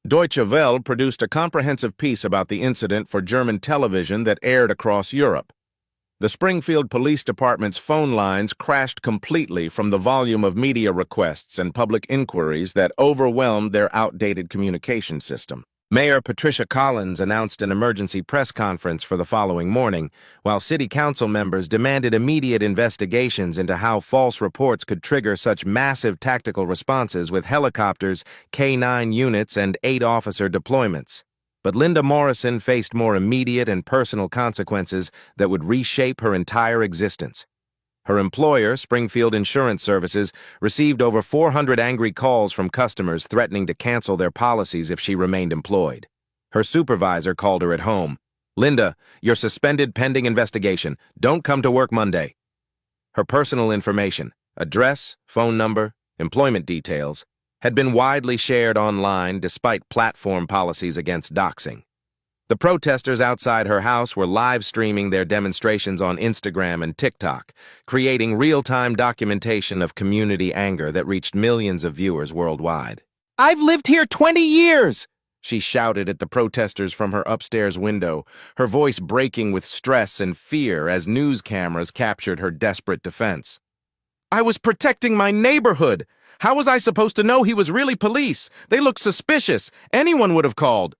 Speaker 1: Deutsche Welle produced a comprehensive piece about the incident for German television that aired across Europe. The Springfield Police Department's phone lines crashed completely from the volume of media requests and public inquiries that overwhelmed their outdated communication system. Mayor Patricia Collins announced an emergency press conference for the following morning, while city council members demanded immediate investigations into how false reports could trigger such massive tactical responses with helicopters, K-9 units, and 8-officer deployments. But Linda Morrison faced more immediate and personal consequences that would reshape her entire existence. Her employer, Springfield Insurance Services, received over 400 angry calls from customers threatening to cancel their policies if she remained employed. Her supervisor called her at home. "Linda, you're suspended pending investigation. Don't come to work Monday." Her personal information, address, phone number, employment details, had been widely shared online despite platform policies against doxing. The protesters outside her house were live streaming their demonstrations on Instagram and TikTok, creating real-time documentation of community anger that reached millions of viewers worldwide. "I've lived here 20 years!" she shouted at the protesters from her upstairs window, her voice breaking with stress and fear as news cameras captured her desperate defense. "I was protecting my neighborhood! How was I supposed to know he was really police? They looked suspicious. Anyone would have called."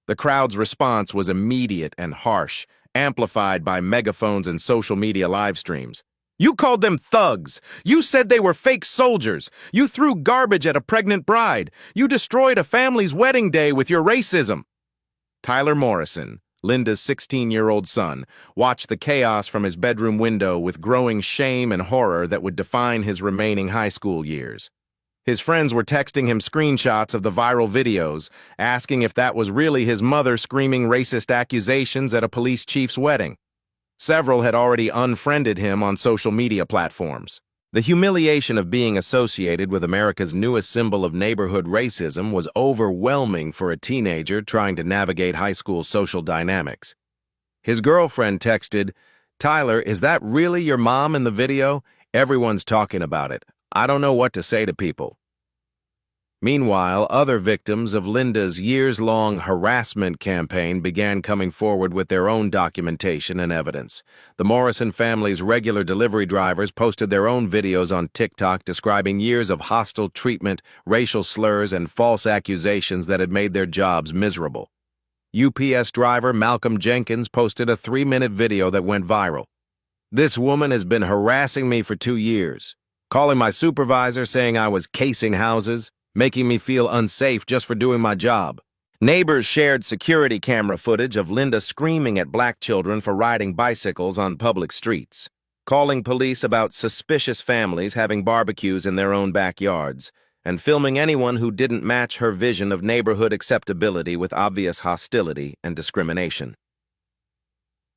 Speaker 1: The crowd's response was immediate and harsh, amplified by megaphones and social media live streams. "You called them thugs. You said they were fake soldiers. You threw garbage at a pregnant bride. You destroyed a family's wedding day with your racism." Tyler Morrison, Linda's 16-year-old son, watched the chaos from his bedroom window with growing shame and horror that would define his remaining high school years. His friends were texting him screenshots of the viral videos, asking if that was really his mother screaming racist accusations at a police chief's wedding. Several had already unfriended him on social media platforms. The humiliation of being associated with America's newest symbol of neighborhood racism was overwhelming for a teenager trying to navigate high school social dynamics. His girlfriend texted, "Tyler, is that really your mom in the video? Everyone's talking about it. I don't know what to say to people." Meanwhile, other victims of Linda's years-long harassment campaign began coming forward with their own documentation and evidence. The Morrison family's regular delivery drivers posted their own videos on TikTok describing years of hostile treatment, racial slurs, and false accusations that had made their jobs miserable. UPS driver Malcolm Jenkins posted a 3-minute video that went viral. "This woman has been harassing me for 2 years, calling my supervisor saying I was casing houses, making me feel unsafe just for doing my job." Neighbors shared security camera footage of Linda screaming at black children for riding bicycles on public streets, calling police about suspicious families having barbecues in their own backyards, and filming anyone who didn't match her vision of neighborhood acceptability with obvious hostility and discrimination.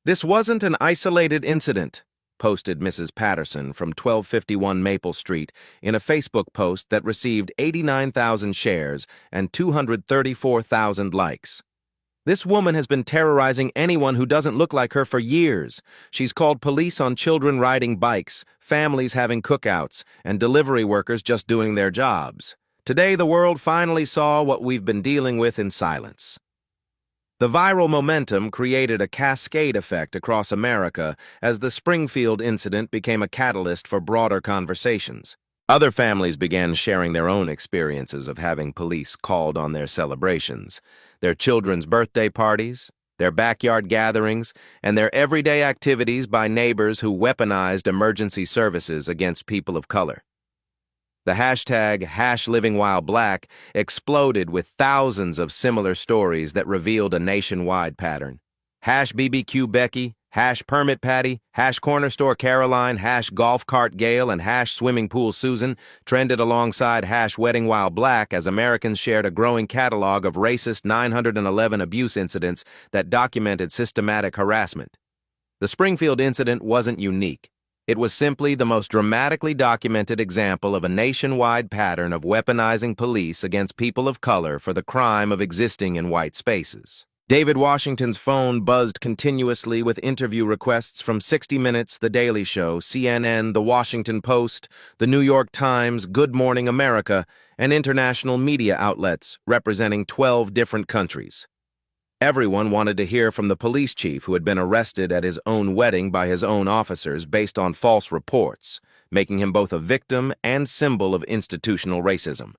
Speaker 1: "This wasn't an isolated incident," posted Mrs. Patterson from 1251 Maple Street in a Facebook post that received 89,000 shares and 234,000 likes. "This woman has been terrorizing anyone who doesn't look like her for years. She's called police on children riding bikes, families having cookouts, and delivery workers just doing their jobs. Today, the world finally saw what we've been dealing with in silence." The viral momentum created a cascade effect across America as the Springfield incident became a catalyst for broader conversations. Other families began sharing their own experiences of having police called on their celebrations, their children's birthday parties, their backyard gatherings, and their everyday activities by neighbors who weaponized emergency services against people of color. The hashtag #LivingWhileBlack exploded with thousands of similar stories that revealed a nationwide pattern. #BBQ Becky, #PermitPatty, #CornerStore Caroline, #GolfCartGail, and #SwimmingPoolSusan trended alongside #WeddingWhileBlack as Americans shared a growing catalog of racist 911 abuse incidents that documented systematic harassment. The Springfield incident wasn't unique. It was simply the most dramatically documented example of a nationwide pattern of weaponizing police against people of color for the crime of existing in white spaces. David Washington's phone buzzed continuously with interview requests from 60 Minutes, The Daily Show, CNN, The Washington Post, The New York Times, Good Morning America, and international media outlets representing 12 different countries. Everyone wanted to hear from the police chief who had been arrested at his own wedding by his own officers based on false reports, making him both a victim and symbol of institutional racism.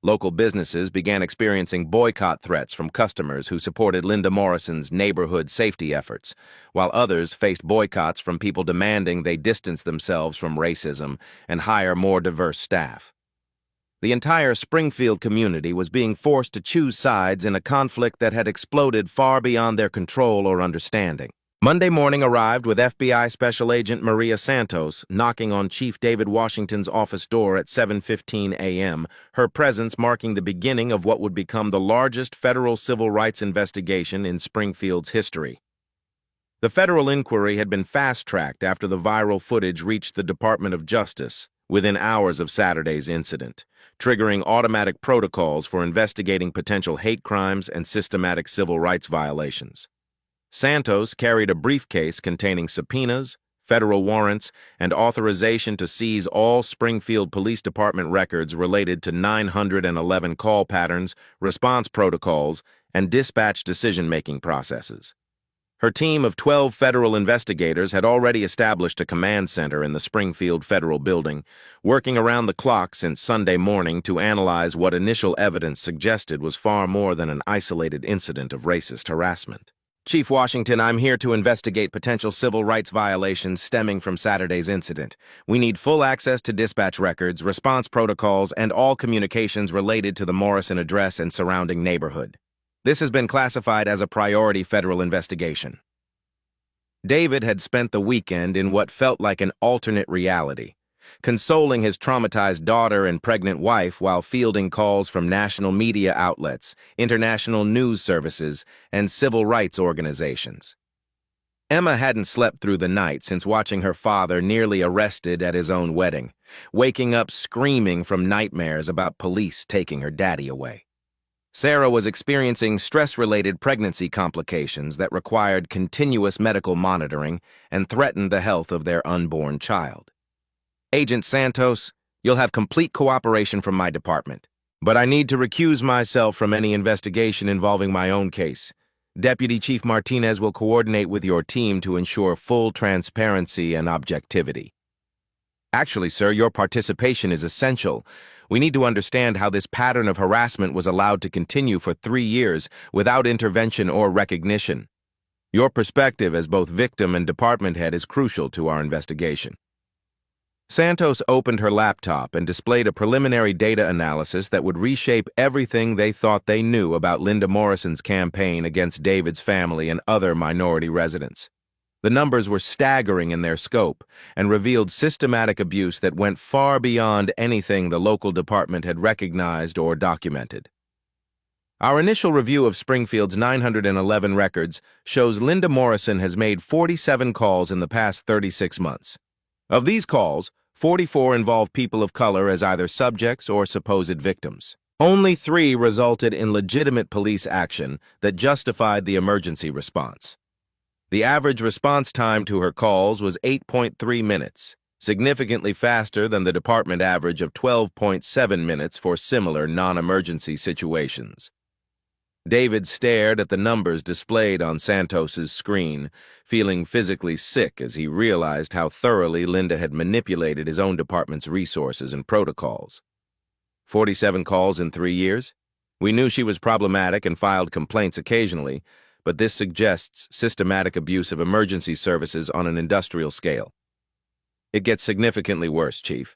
Speaker 1: Local businesses began experiencing boycott threats from customers who supported Linda Morrison's neighborhood safety efforts, while others faced boycotts from people demanding they distance themselves from racism and hire more diverse staff. The entire Springfield community was being forced to choose sides in a conflict that had exploded far beyond their control or understanding. Monday morning arrived with FBI Special Agent Maria Santos knocking on Chief David Washington's office door at 7:15 a.m., her presence marking the beginning of what would become the largest federal civil rights investigation in Springfield's history. The federal inquiry had been fast-tracked after the viral footage reached the Department of Justice within hours of Saturday's incident, triggering automatic protocols for investigating potential hate crimes and systematic civil rights violations. Santos carried a briefcase containing subpoenas, federal warrants, and authorization to seize all Springfield Police Department records related to 911 call patterns, response protocols, and dispatch decision-making processes. Her team of 12 federal investigators had already established a command center in the Springfield Federal Building, working around the clock since Sunday morning to analyze what initial evidence suggested was far more than an isolated incident of racist harassment. Chief Washington, I'm here to investigate potential civil rights violations stemming from Saturday's incident. We need full access to dispatch records, response protocols, and all communications related to the Morrison address and surrounding neighborhood. This has been classified as a priority federal investigation. David had spent the weekend in what felt like an alternate reality, consoling his traumatized daughter and pregnant wife while fielding calls from national media outlets, international news services, and civil rights organizations. Emma hadn't slept through the night since watching her father nearly arrested at his own wedding, waking up screaming from nightmares about police taking her daddy away. Sarah was experiencing stress-related pregnancy complications that required continuous medical monitoring and threatened the health of their unborn child. Agent Santos, you'll have complete cooperation from my department. But I need to recuse myself from any investigation involving my own case. Deputy Chief Martinez will coordinate with your team to ensure full transparency and objectivity. Actually, sir, your participation is essential. We need to understand how this pattern of harassment was allowed to continue for 3 years without intervention or recognition. Your perspective as both victim and department head is crucial to our investigation. Santos opened her laptop and displayed a preliminary data analysis that would reshape everything they thought they knew about Linda Morrison's campaign against David's family and other minority residents. The numbers were staggering in their scope and revealed systematic abuse that went far beyond anything the local department had recognized or documented. Our initial review of Springfield's 911 records shows Linda Morrison has made 47 calls in the past 36 months. Of these calls, 44 involve people of color as either subjects or supposed victims. Only 3 resulted in legitimate police action that justified the emergency response. The average response time to her calls was 8.3 minutes, significantly faster than the department average of 12.7 minutes for similar non-emergency situations. David stared at the numbers displayed on Santos's screen, feeling physically sick as he realized how thoroughly Linda had manipulated his own department's resources and protocols. 47 calls in 3 years? We knew she was problematic and filed complaints occasionally, but this suggests systematic abuse of emergency services on an industrial scale. It gets significantly worse, Chief.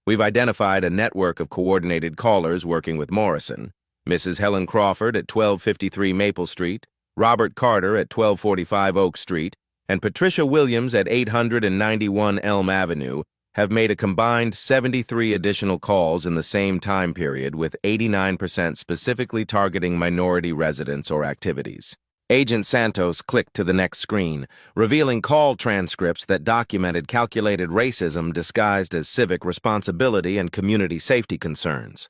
Speaker 1: We've identified a network of coordinated callers working with Morrison, Mrs. Helen Crawford at 1253 Maple Street, Robert Carter at 1245 Oak Street, and Patricia Williams at 891 Elm Avenue have made a combined 73 additional calls in the same time period, with 89% specifically targeting minority residents or activities. Agent Santos clicked to the next screen, revealing call transcripts that documented calculated racism disguised as civic responsibility and community safety concerns.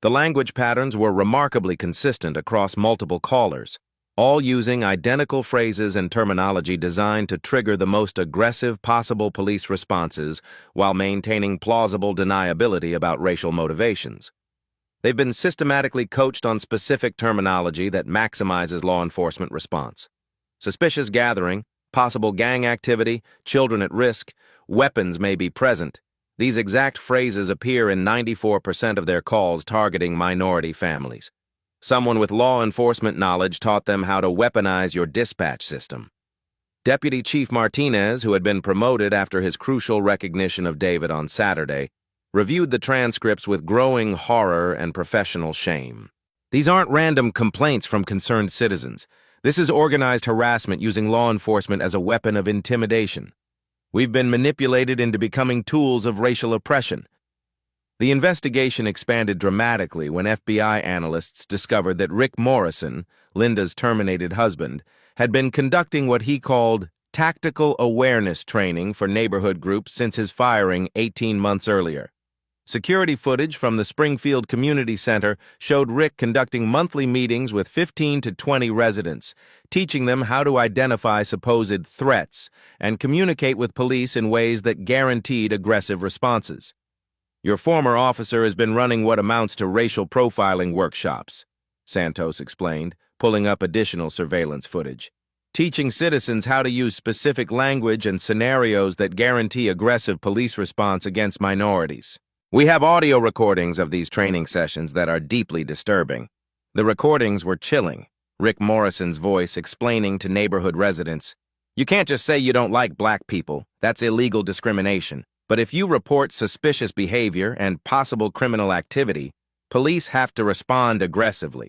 Speaker 1: The language patterns were remarkably consistent across multiple callers, all using identical phrases and terminology designed to trigger the most aggressive possible police responses while maintaining plausible deniability about racial motivations. They've been systematically coached on specific terminology that maximizes law enforcement response. Suspicious gathering, possible gang activity, children at risk, weapons may be present. These exact phrases appear in 94% of their calls targeting minority families. Someone with law enforcement knowledge taught them how to weaponize your dispatch system. Deputy Chief Martinez, who had been promoted after his crucial recognition of David on Saturday, reviewed the transcripts with growing horror and professional shame. These aren't random complaints from concerned citizens. This is organized harassment using law enforcement as a weapon of intimidation. We've been manipulated into becoming tools of racial oppression. The investigation expanded dramatically when FBI analysts discovered that Rick Morrison, Linda's terminated husband, had been conducting what he called tactical awareness training for neighborhood groups since his firing 18 months earlier. Security footage from the Springfield Community Center showed Rick conducting monthly meetings with 15 to 20 residents, teaching them how to identify supposed threats and communicate with police in ways that guaranteed aggressive responses. Your former officer has been running what amounts to racial profiling workshops, Santos explained, pulling up additional surveillance footage, teaching citizens how to use specific language and scenarios that guarantee aggressive police response against minorities. We have audio recordings of these training sessions that are deeply disturbing. The recordings were chilling, Rick Morrison's voice explaining to neighborhood residents, "You can't just say you don't like black people. That's illegal discrimination. But if you report suspicious behavior and possible criminal activity, police have to respond aggressively.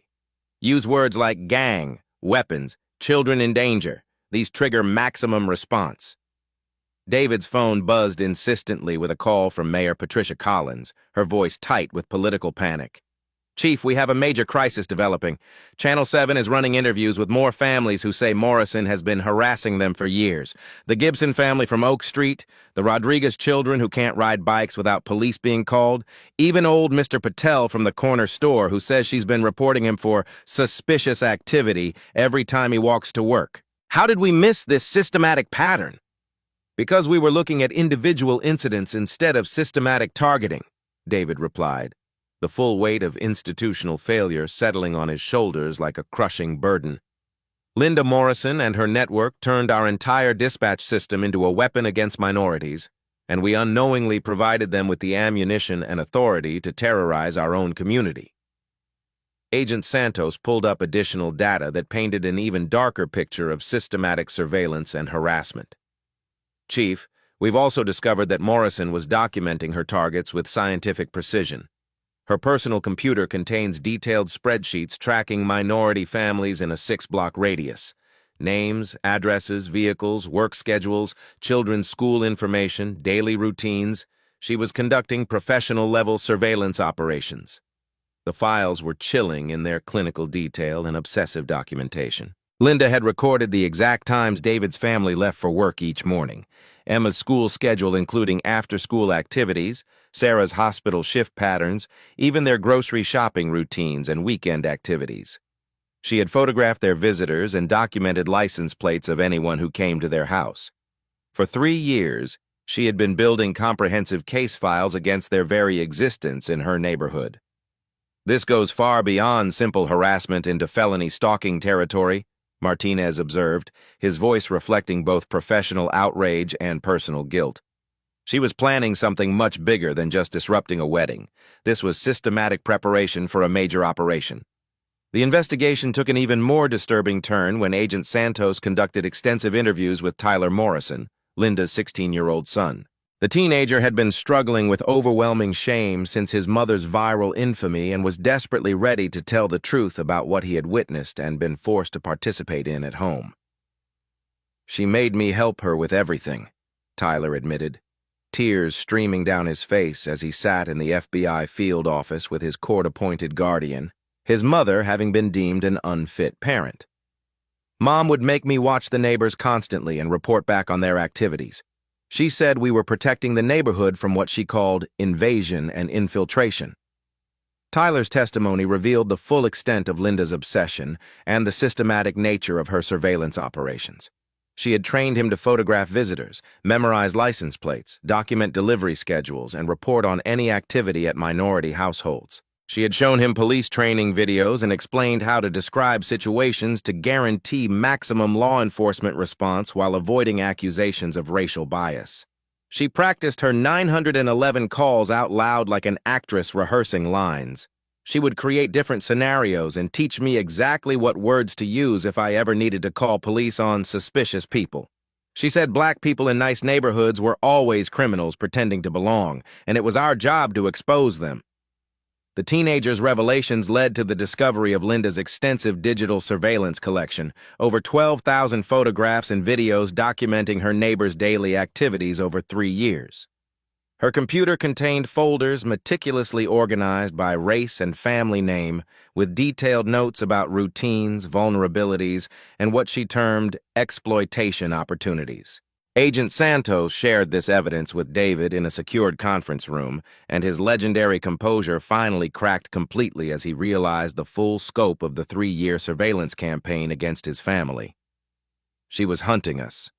Speaker 1: Use words like gang, weapons, children in danger. These trigger maximum response." David's phone buzzed insistently with a call from Mayor Patricia Collins, her voice tight with political panic. "Chief, we have a major crisis developing. Channel 7 is running interviews with more families who say Morrison has been harassing them for years. The Gibson family from Oak Street, the Rodriguez children who can't ride bikes without police being called, even old Mr. Patel from the corner store who says she's been reporting him for suspicious activity every time he walks to work. How did we miss this systematic pattern?" "Because we were looking at individual incidents instead of systematic targeting," David replied. the full weight of institutional failure settling on his shoulders like a crushing burden. Linda Morrison and her network turned our entire dispatch system into a weapon against minorities, and we unknowingly provided them with the ammunition and authority to terrorize our own community. Agent Santos pulled up additional data that painted an even darker picture of systematic surveillance and harassment. Chief, we've also discovered that Morrison was documenting her targets with scientific precision. Her personal computer contains detailed spreadsheets tracking minority families in a 6-block radius. Names, addresses, vehicles, work schedules, children's school information, daily routines. She was conducting professional-level surveillance operations. The files were chilling in their clinical detail and obsessive documentation. Linda had recorded the exact times David's family left for work each morning, Emma's school schedule including after-school activities, Sarah's hospital shift patterns, even their grocery shopping routines and weekend activities. She had photographed their visitors and documented license plates of anyone who came to their house. For 3 years, she had been building comprehensive case files against their very existence in her neighborhood. This goes far beyond simple harassment into felony stalking territory, Martinez observed, his voice reflecting both professional outrage and personal guilt. She was planning something much bigger than just disrupting a wedding. This was systematic preparation for a major operation. The investigation took an even more disturbing turn when Agent Santos conducted extensive interviews with Tyler Morrison, Linda's 16-year-old son. The teenager had been struggling with overwhelming shame since his mother's viral infamy and was desperately ready to tell the truth about what he had witnessed and been forced to participate in at home. "She made me help her with everything," Tyler admitted, tears streaming down his face as he sat in the FBI field office with his court-appointed guardian, his mother having been deemed an unfit parent. "Mom would make me watch the neighbors constantly and report back on their activities. She said we were protecting the neighborhood from what she called invasion and infiltration." Tyler's testimony revealed the full extent of Linda's obsession and the systematic nature of her surveillance operations. She had trained him to photograph visitors, memorize license plates, document delivery schedules, and report on any activity at minority households. She had shown him police training videos and explained how to describe situations to guarantee maximum law enforcement response while avoiding accusations of racial bias. She practiced her 911 calls out loud like an actress rehearsing lines. She would create different scenarios and teach me exactly what words to use if I ever needed to call police on suspicious people. She said black people in nice neighborhoods were always criminals pretending to belong, and it was our job to expose them. The teenager's revelations led to the discovery of Linda's extensive digital surveillance collection, over 12,000 photographs and videos documenting her neighbors' daily activities over 3 years. Her computer contained folders meticulously organized by race and family name, with detailed notes about routines, vulnerabilities, and what she termed exploitation opportunities. Agent Santos shared this evidence with David in a secured conference room, and his legendary composure finally cracked completely as he realized the full scope of the 3-year surveillance campaign against his family. "She was hunting us.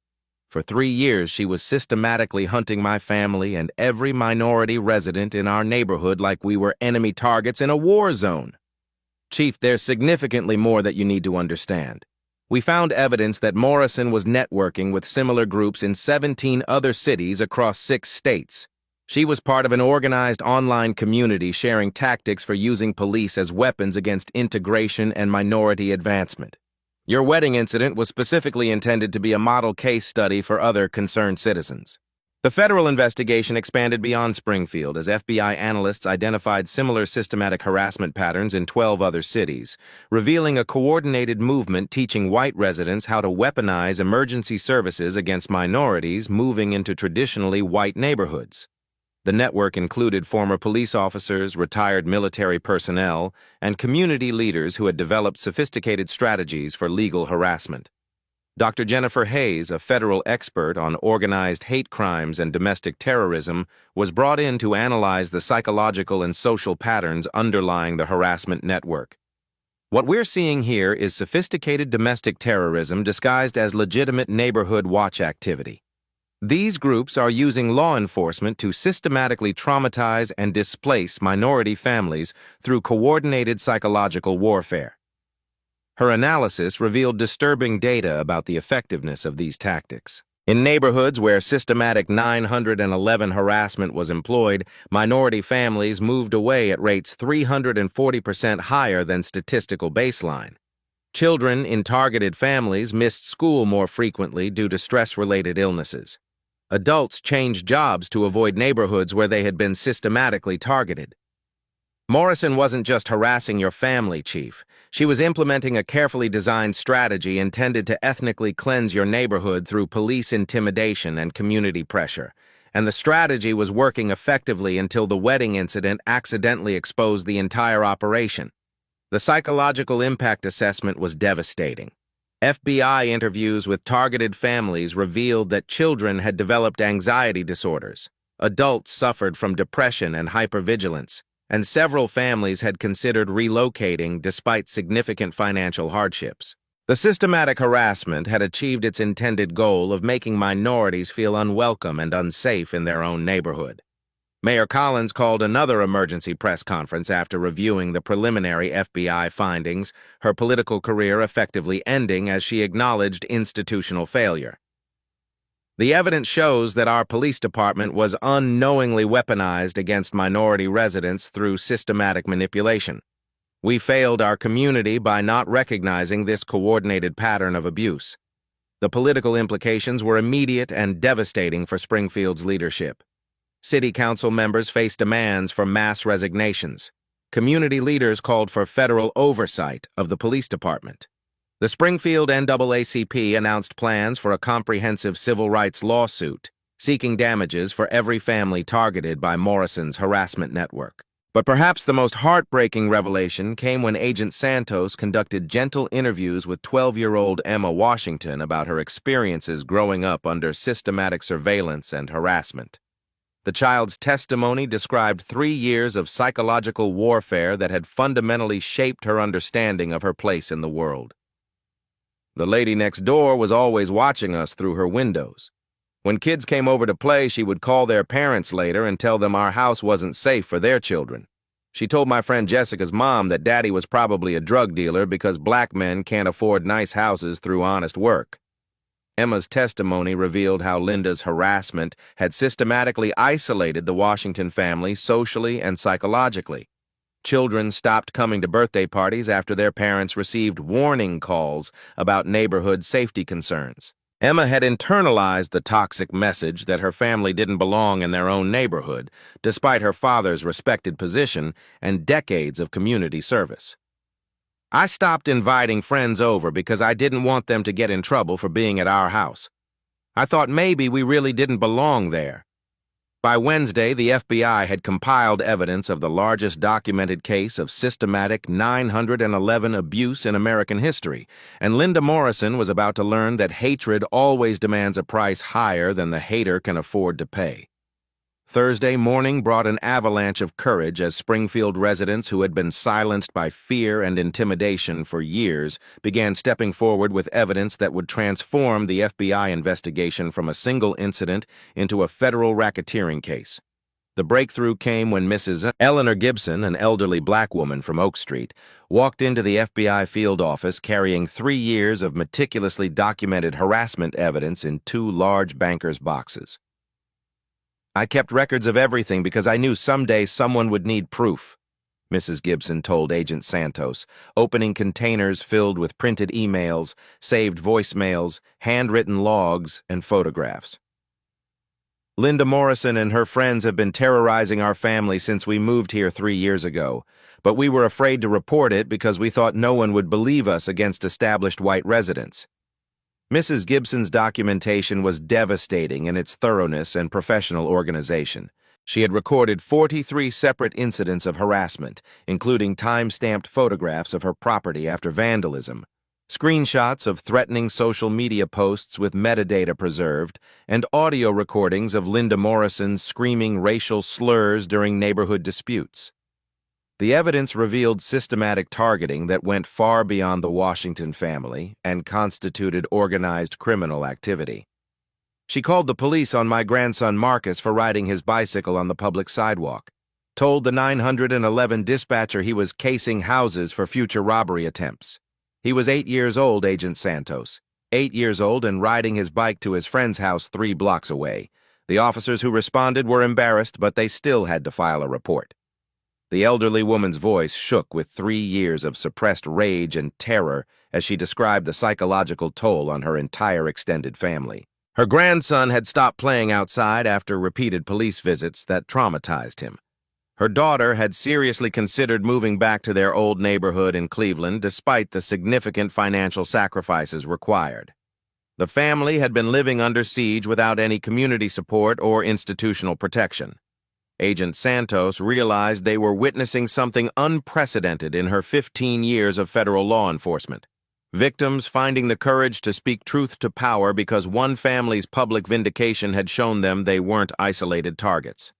Speaker 1: For 3 years, she was systematically hunting my family and every minority resident in our neighborhood like we were enemy targets in a war zone. Chief, there's significantly more that you need to understand. We found evidence that Morrison was networking with similar groups in 17 other cities across 6 states. She was part of an organized online community sharing tactics for using police as weapons against integration and minority advancement. Your wedding incident was specifically intended to be a model case study for other concerned citizens." The federal investigation expanded beyond Springfield as FBI analysts identified similar systematic harassment patterns in 12 other cities, revealing a coordinated movement teaching white residents how to weaponize emergency services against minorities moving into traditionally white neighborhoods. The network included former police officers, retired military personnel, and community leaders who had developed sophisticated strategies for legal harassment. Dr. Jennifer Hayes, a federal expert on organized hate crimes and domestic terrorism, was brought in to analyze the psychological and social patterns underlying the harassment network. What we're seeing here is sophisticated domestic terrorism disguised as legitimate neighborhood watch activity. These groups are using law enforcement to systematically traumatize and displace minority families through coordinated psychological warfare. Her analysis revealed disturbing data about the effectiveness of these tactics. In neighborhoods where systematic 911 harassment was employed, minority families moved away at rates 340% higher than statistical baseline. Children in targeted families missed school more frequently due to stress-related illnesses. Adults changed jobs to avoid neighborhoods where they had been systematically targeted. Morrison wasn't just harassing your family, Chief. She was implementing a carefully designed strategy intended to ethnically cleanse your neighborhood through police intimidation and community pressure. And the strategy was working effectively until the wedding incident accidentally exposed the entire operation. The psychological impact assessment was devastating. FBI interviews with targeted families revealed that children had developed anxiety disorders, adults suffered from depression and hypervigilance, and several families had considered relocating despite significant financial hardships. The systematic harassment had achieved its intended goal of making minorities feel unwelcome and unsafe in their own neighborhood. Mayor Collins called another emergency press conference after reviewing the preliminary FBI findings, her political career effectively ending as she acknowledged institutional failure. The evidence shows that our police department was unknowingly weaponized against minority residents through systematic manipulation. We failed our community by not recognizing this coordinated pattern of abuse. The political implications were immediate and devastating for Springfield's leadership. City council members faced demands for mass resignations. Community leaders called for federal oversight of the police department. The Springfield NAACP announced plans for a comprehensive civil rights lawsuit, seeking damages for every family targeted by Morrison's harassment network. But perhaps the most heartbreaking revelation came when Agent Santos conducted gentle interviews with 12-year-old Emma Washington about her experiences growing up under systematic surveillance and harassment. The child's testimony described 3 years of psychological warfare that had fundamentally shaped her understanding of her place in the world. The lady next door was always watching us through her windows. When kids came over to play, she would call their parents later and tell them our house wasn't safe for their children. She told my friend Jessica's mom that Daddy was probably a drug dealer because black men can't afford nice houses through honest work. Emma's testimony revealed how Linda's harassment had systematically isolated the Washington family socially and psychologically. Children stopped coming to birthday parties after their parents received warning calls about neighborhood safety concerns. Emma had internalized the toxic message that her family didn't belong in their own neighborhood, despite her father's respected position and decades of community service. I stopped inviting friends over because I didn't want them to get in trouble for being at our house. I thought maybe we really didn't belong there. By Wednesday, the FBI had compiled evidence of the largest documented case of systematic 911 abuse in American history, and Linda Morrison was about to learn that hatred always demands a price higher than the hater can afford to pay. Thursday morning brought an avalanche of courage as Springfield residents who had been silenced by fear and intimidation for years began stepping forward with evidence that would transform the FBI investigation from a single incident into a federal racketeering case. The breakthrough came when Mrs. Eleanor Gibson, an elderly black woman from Oak Street, walked into the FBI field office carrying 3 years of meticulously documented harassment evidence in 2 large banker's boxes. I kept records of everything because I knew someday someone would need proof, Mrs. Gibson told Agent Santos, opening containers filled with printed emails, saved voicemails, handwritten logs, and photographs. Linda Morrison and her friends have been terrorizing our family since we moved here 3 years ago, but we were afraid to report it because we thought no one would believe us against established white residents. Mrs. Gibson's documentation was devastating in its thoroughness and professional organization. She had recorded 43 separate incidents of harassment, including time-stamped photographs of her property after vandalism, screenshots of threatening social media posts with metadata preserved, and audio recordings of Linda Morrison's screaming racial slurs during neighborhood disputes. The evidence revealed systematic targeting that went far beyond the Washington family and constituted organized criminal activity. She called the police on my grandson Marcus for riding his bicycle on the public sidewalk. Told the 911 dispatcher he was casing houses for future robbery attempts. He was 8 years old, Agent Santos. 8 years old and riding his bike to his friend's house 3 blocks away. The officers who responded were embarrassed, but they still had to file a report. The elderly woman's voice shook with 3 years of suppressed rage and terror as she described the psychological toll on her entire extended family. Her grandson had stopped playing outside after repeated police visits that traumatized him. Her daughter had seriously considered moving back to their old neighborhood in Cleveland despite the significant financial sacrifices required. The family had been living under siege without any community support or institutional protection. Agent Santos realized they were witnessing something unprecedented in her 15 years of federal law enforcement. Victims finding the courage to speak truth to power because one family's public vindication had shown them they weren't isolated targets.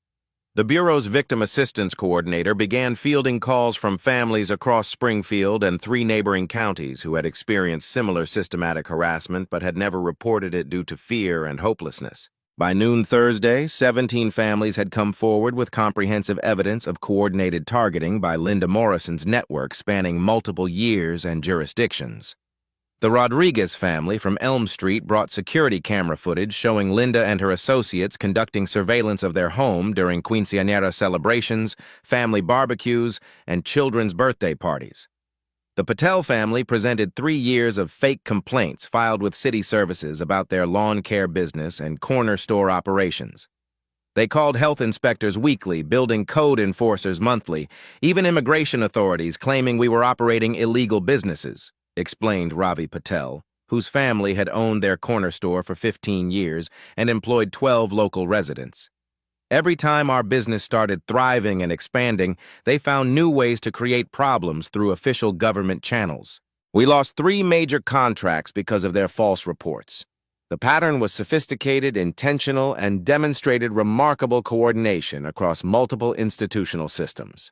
Speaker 1: The Bureau's Victim Assistance Coordinator began fielding calls from families across Springfield and 3 neighboring counties who had experienced similar systematic harassment but had never reported it due to fear and hopelessness. By noon Thursday, 17 families had come forward with comprehensive evidence of coordinated targeting by Linda Morrison's network spanning multiple years and jurisdictions. The Rodriguez family from Elm Street brought security camera footage showing Linda and her associates conducting surveillance of their home during quinceañera celebrations, family barbecues, and children's birthday parties. The Patel family presented 3 years of fake complaints filed with city services about their lawn care business and corner store operations. They called health inspectors weekly, building code enforcers monthly, even immigration authorities claiming we were operating illegal businesses, explained Ravi Patel, whose family had owned their corner store for 15 years and employed 12 local residents. Every time our business started thriving and expanding, they found new ways to create problems through official government channels. We lost 3 major contracts because of their false reports. The pattern was sophisticated, intentional, and demonstrated remarkable coordination across multiple institutional systems.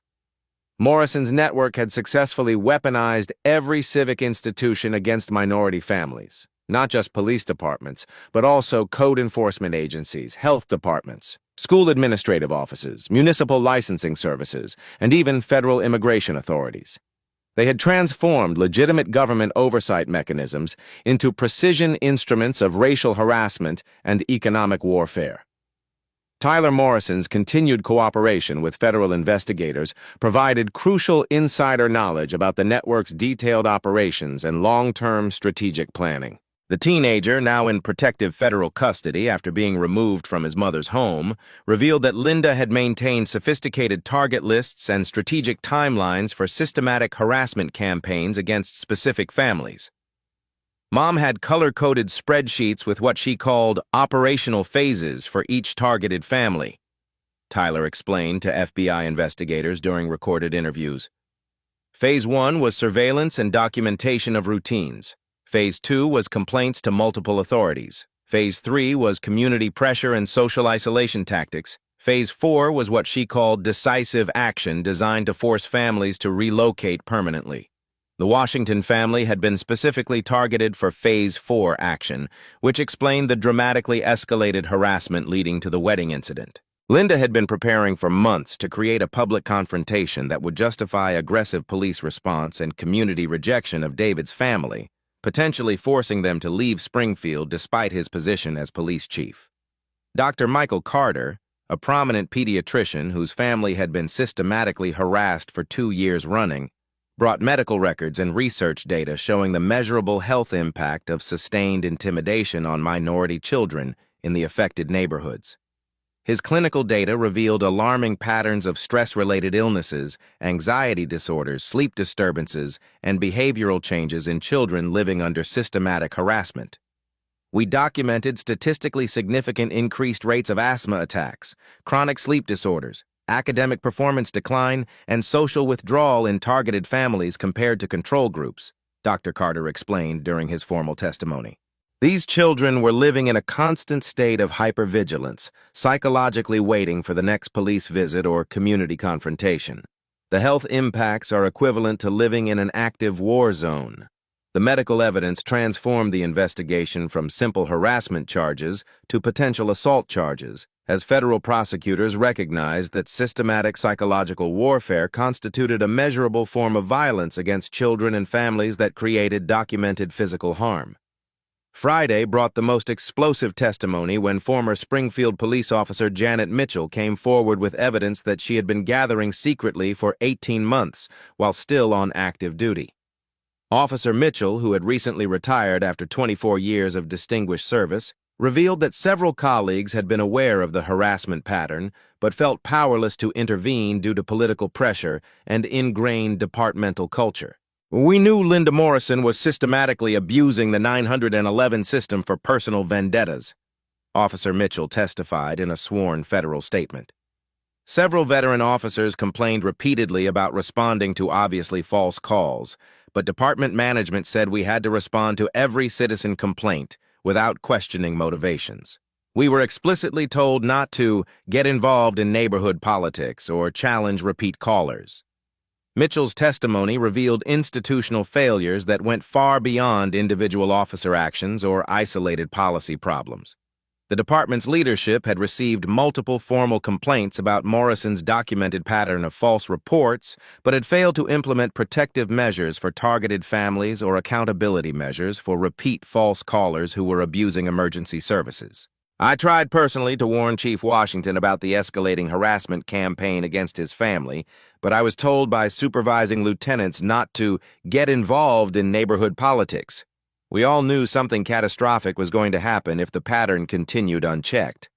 Speaker 1: Morrison's network had successfully weaponized every civic institution against minority families, not just police departments, but also code enforcement agencies, health departments, school administrative offices, municipal licensing services, and even federal immigration authorities. They had transformed legitimate government oversight mechanisms into precision instruments of racial harassment and economic warfare. Tyler Morrison's continued cooperation with federal investigators provided crucial insider knowledge about the network's detailed operations and long-term strategic planning. The teenager, now in protective federal custody after being removed from his mother's home, revealed that Linda had maintained sophisticated target lists and strategic timelines for systematic harassment campaigns against specific families. Mom had color-coded spreadsheets with what she called operational phases for each targeted family, Tyler explained to FBI investigators during recorded interviews. Phase 1 was surveillance and documentation of routines. Phase 2 was complaints to multiple authorities. Phase 3 was community pressure and social isolation tactics. Phase 4 was what she called decisive action designed to force families to relocate permanently. The Washington family had been specifically targeted for Phase 4 action, which explained the dramatically escalated harassment leading to the wedding incident. Linda had been preparing for months to create a public confrontation that would justify aggressive police response and community rejection of David's family, potentially forcing them to leave Springfield despite his position as police chief. Dr. Michael Carter, a prominent pediatrician whose family had been systematically harassed for 2 years running, brought medical records and research data showing the measurable health impact of sustained intimidation on minority children in the affected neighborhoods. His clinical data revealed alarming patterns of stress-related illnesses, anxiety disorders, sleep disturbances, and behavioral changes in children living under systematic harassment. We documented statistically significant increased rates of asthma attacks, chronic sleep disorders, academic performance decline, and social withdrawal in targeted families compared to control groups, Dr. Carter explained during his formal testimony. These children were living in a constant state of hypervigilance, psychologically waiting for the next police visit or community confrontation. The health impacts are equivalent to living in an active war zone. The medical evidence transformed the investigation from simple harassment charges to potential assault charges, as federal prosecutors recognized that systematic psychological warfare constituted a measurable form of violence against children and families that created documented physical harm. Friday brought the most explosive testimony when former Springfield police officer Janet Mitchell came forward with evidence that she had been gathering secretly for 18 months while still on active duty. Officer Mitchell, who had recently retired after 24 years of distinguished service, revealed that several colleagues had been aware of the harassment pattern but felt powerless to intervene due to political pressure and ingrained departmental culture. "We knew Linda Morrison was systematically abusing the 911 system for personal vendettas," Officer Mitchell testified in a sworn federal statement. Several veteran officers complained repeatedly about responding to obviously false calls, but department management said we had to respond to every citizen complaint without questioning motivations. We were explicitly told not to get involved in neighborhood politics or challenge repeat callers. Mitchell's testimony revealed institutional failures that went far beyond individual officer actions or isolated policy problems. The department's leadership had received multiple formal complaints about Morrison's documented pattern of false reports, but had failed to implement protective measures for targeted families or accountability measures for repeat false callers who were abusing emergency services. "I tried personally to warn Chief Washington about the escalating harassment campaign against his family, but I was told by supervising lieutenants not to get involved in neighborhood politics. We all knew something catastrophic was going to happen if the pattern continued unchecked."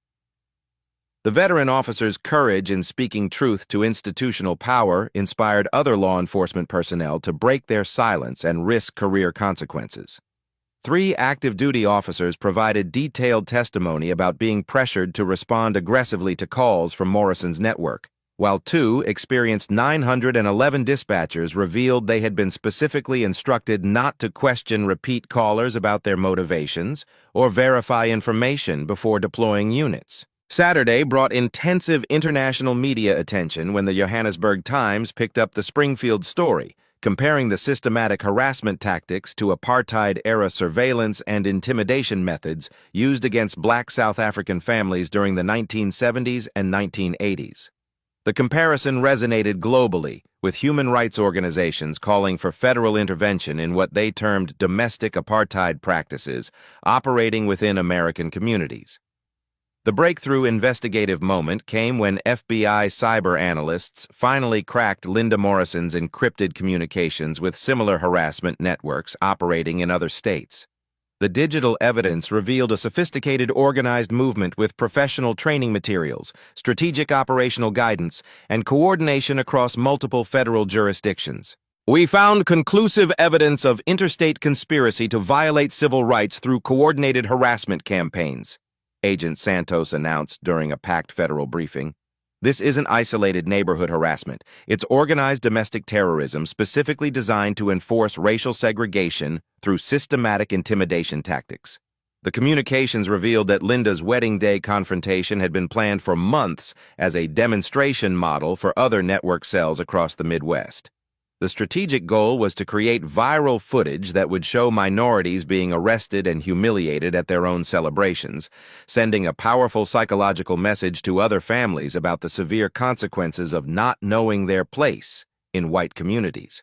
Speaker 1: The veteran officer's courage in speaking truth to institutional power inspired other law enforcement personnel to break their silence and risk career consequences. 3 active duty officers provided detailed testimony about being pressured to respond aggressively to calls from Morrison's network, while 2 experienced 911 dispatchers revealed they had been specifically instructed not to question repeat callers about their motivations or verify information before deploying units. Saturday brought intensive international media attention when the Johannesburg Times picked up the Springfield story, comparing the systematic harassment tactics to apartheid-era surveillance and intimidation methods used against Black South African families during the 1970s and 1980s. The comparison resonated globally, with human rights organizations calling for federal intervention in what they termed domestic apartheid practices operating within American communities. The breakthrough investigative moment came when FBI cyber analysts finally cracked Linda Morrison's encrypted communications with similar harassment networks operating in other states. The digital evidence revealed a sophisticated organized movement with professional training materials, strategic operational guidance, and coordination across multiple federal jurisdictions. "We found conclusive evidence of interstate conspiracy to violate civil rights through coordinated harassment campaigns," Agent Santos announced during a packed federal briefing. "This isn't isolated neighborhood harassment. It's organized domestic terrorism specifically designed to enforce racial segregation through systematic intimidation tactics." The communications revealed that Linda's wedding day confrontation had been planned for months as a demonstration model for other network cells across the Midwest. The strategic goal was to create viral footage that would show minorities being arrested and humiliated at their own celebrations, sending a powerful psychological message to other families about the severe consequences of not knowing their place in white communities.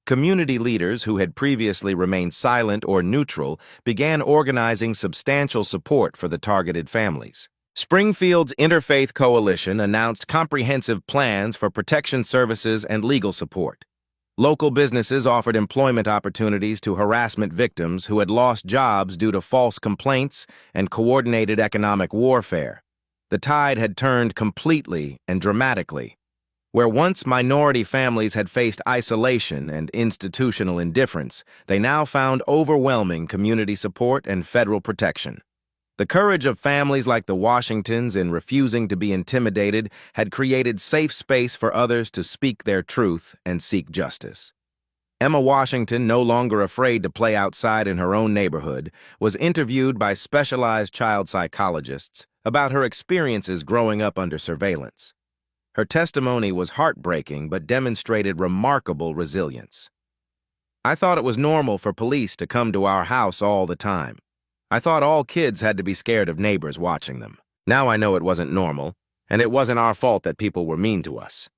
Speaker 1: Community leaders who had previously remained silent or neutral began organizing substantial support for the targeted families. Springfield's Interfaith Coalition announced comprehensive plans for protection services and legal support. Local businesses offered employment opportunities to harassment victims who had lost jobs due to false complaints and coordinated economic warfare. The tide had turned completely and dramatically. Where once minority families had faced isolation and institutional indifference, they now found overwhelming community support and federal protection. The courage of families like the Washingtons in refusing to be intimidated had created safe space for others to speak their truth and seek justice. Emma Washington, no longer afraid to play outside in her own neighborhood, was interviewed by specialized child psychologists about her experiences growing up under surveillance. Her testimony was heartbreaking but demonstrated remarkable resilience. I thought it was normal for police to come to our house all the time. I thought all kids had to be scared of neighbors watching them. Now I know it wasn't normal, and it wasn't our fault that people were mean to us.